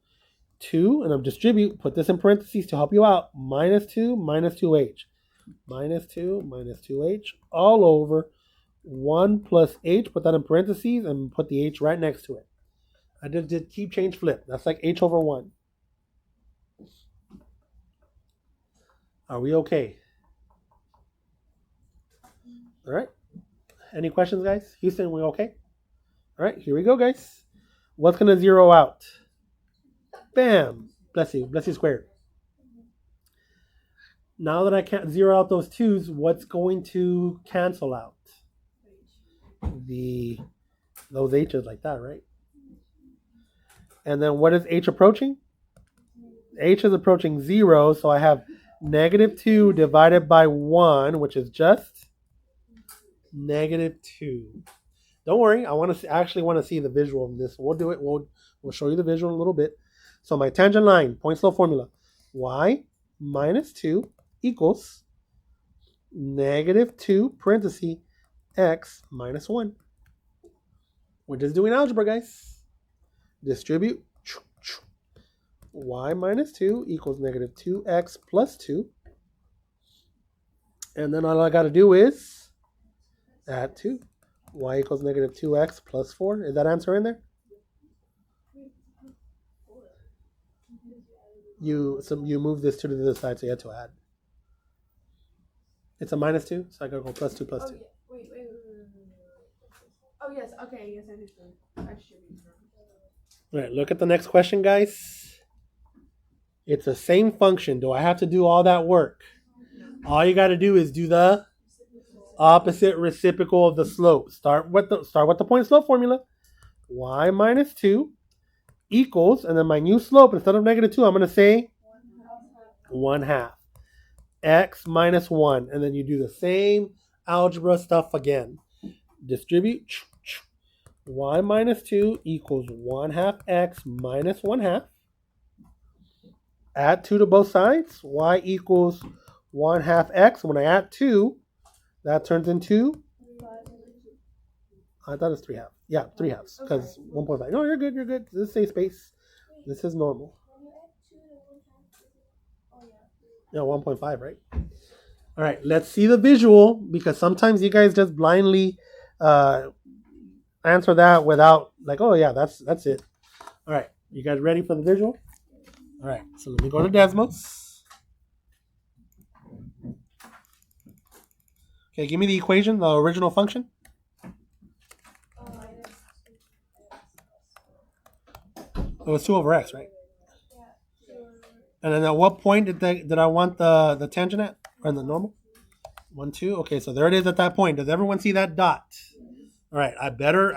2, and I'm distribute, put this in parentheses to help you out, minus 2 minus 2h. Minus 2 minus 2h all over 1 plus h, put that in parentheses, and put the h right next to it. I just did keep, change, flip. That's like h over 1. Are we okay? All right. Any questions, guys? Houston, we okay? All right, here we go, guys. What's going to zero out? Bam. Bless you squared. Now that I can't zero out those 2's, what's going to cancel out? Those h's like that, right? And then what is h approaching? H is approaching 0, so I have negative 2 divided by 1, which is just negative 2. Don't worry, I actually want to see the visual of this. We'll do it. We'll show you the visual in a little bit. So my tangent line, point slope formula, y minus 2 equals negative 2 parenthesis x minus 1. We're just doing algebra, guys. Distribute. Y minus 2 equals negative 2x plus 2. And then all I got to do is add 2. Y equals negative 2x plus 4. Is that answer in there? You move this 2 to the other side, so you had to add. It's a minus 2, so I got to go plus 2 plus 2. Yeah. Wait. Oh, yes. Okay, yes, I understand. I should be. All right, look at the next question, guys. It's the same function. Do I have to do all that work? All you got to do is do the opposite reciprocal of the slope. Start with the point slope formula. Y minus 2 equals, and then my new slope, instead of negative 2, I'm going to say 1/2. X minus 1. And then you do the same algebra stuff again. Distribute. Y minus 2 equals 1/2 x minus 1/2. Add 2 to both sides. Y equals 1/2 x. When I add 2, that turns into, I thought it's 3/2. Yeah, 3/2. Because 1.5. No, you're good. This is safe space. This is normal. Yeah, 1.5, right? All right, let's see the visual, because sometimes you guys just blindly answer that without, like, oh yeah, that's it. All right, you guys ready for the visual? All right, so let me go to Desmos. Okay, give me the equation, the original function. It was 2 over x, right? And then at what point did I want the tangent at? Or the normal? 1, 2. Okay, so there it is at that point. Does everyone see that dot? All right, I better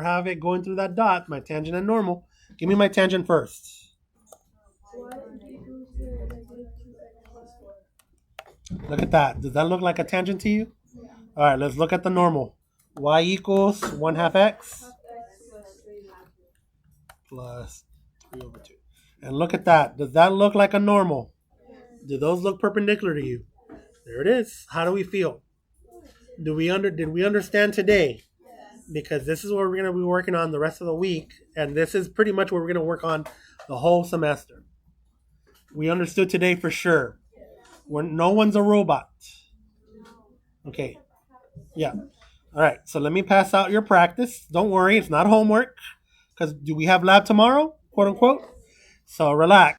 have it going through that dot, my tangent and normal. Give me my tangent first. Look at that. Does that look like a tangent to you? All right, let's look at the normal. Y equals 1/2 x plus 3 over 2. And look at that. Does that look like a normal? Do those look perpendicular to you? There it is. How do we feel? Did we understand today? Because this is what we're going to be working on the rest of the week, and this is pretty much what we're going to work on the whole semester. We understood today for sure. No one's a robot. Okay. Yeah. All right. So let me pass out your practice. Don't worry, it's not homework, because do we have lab tomorrow, quote unquote? So relax.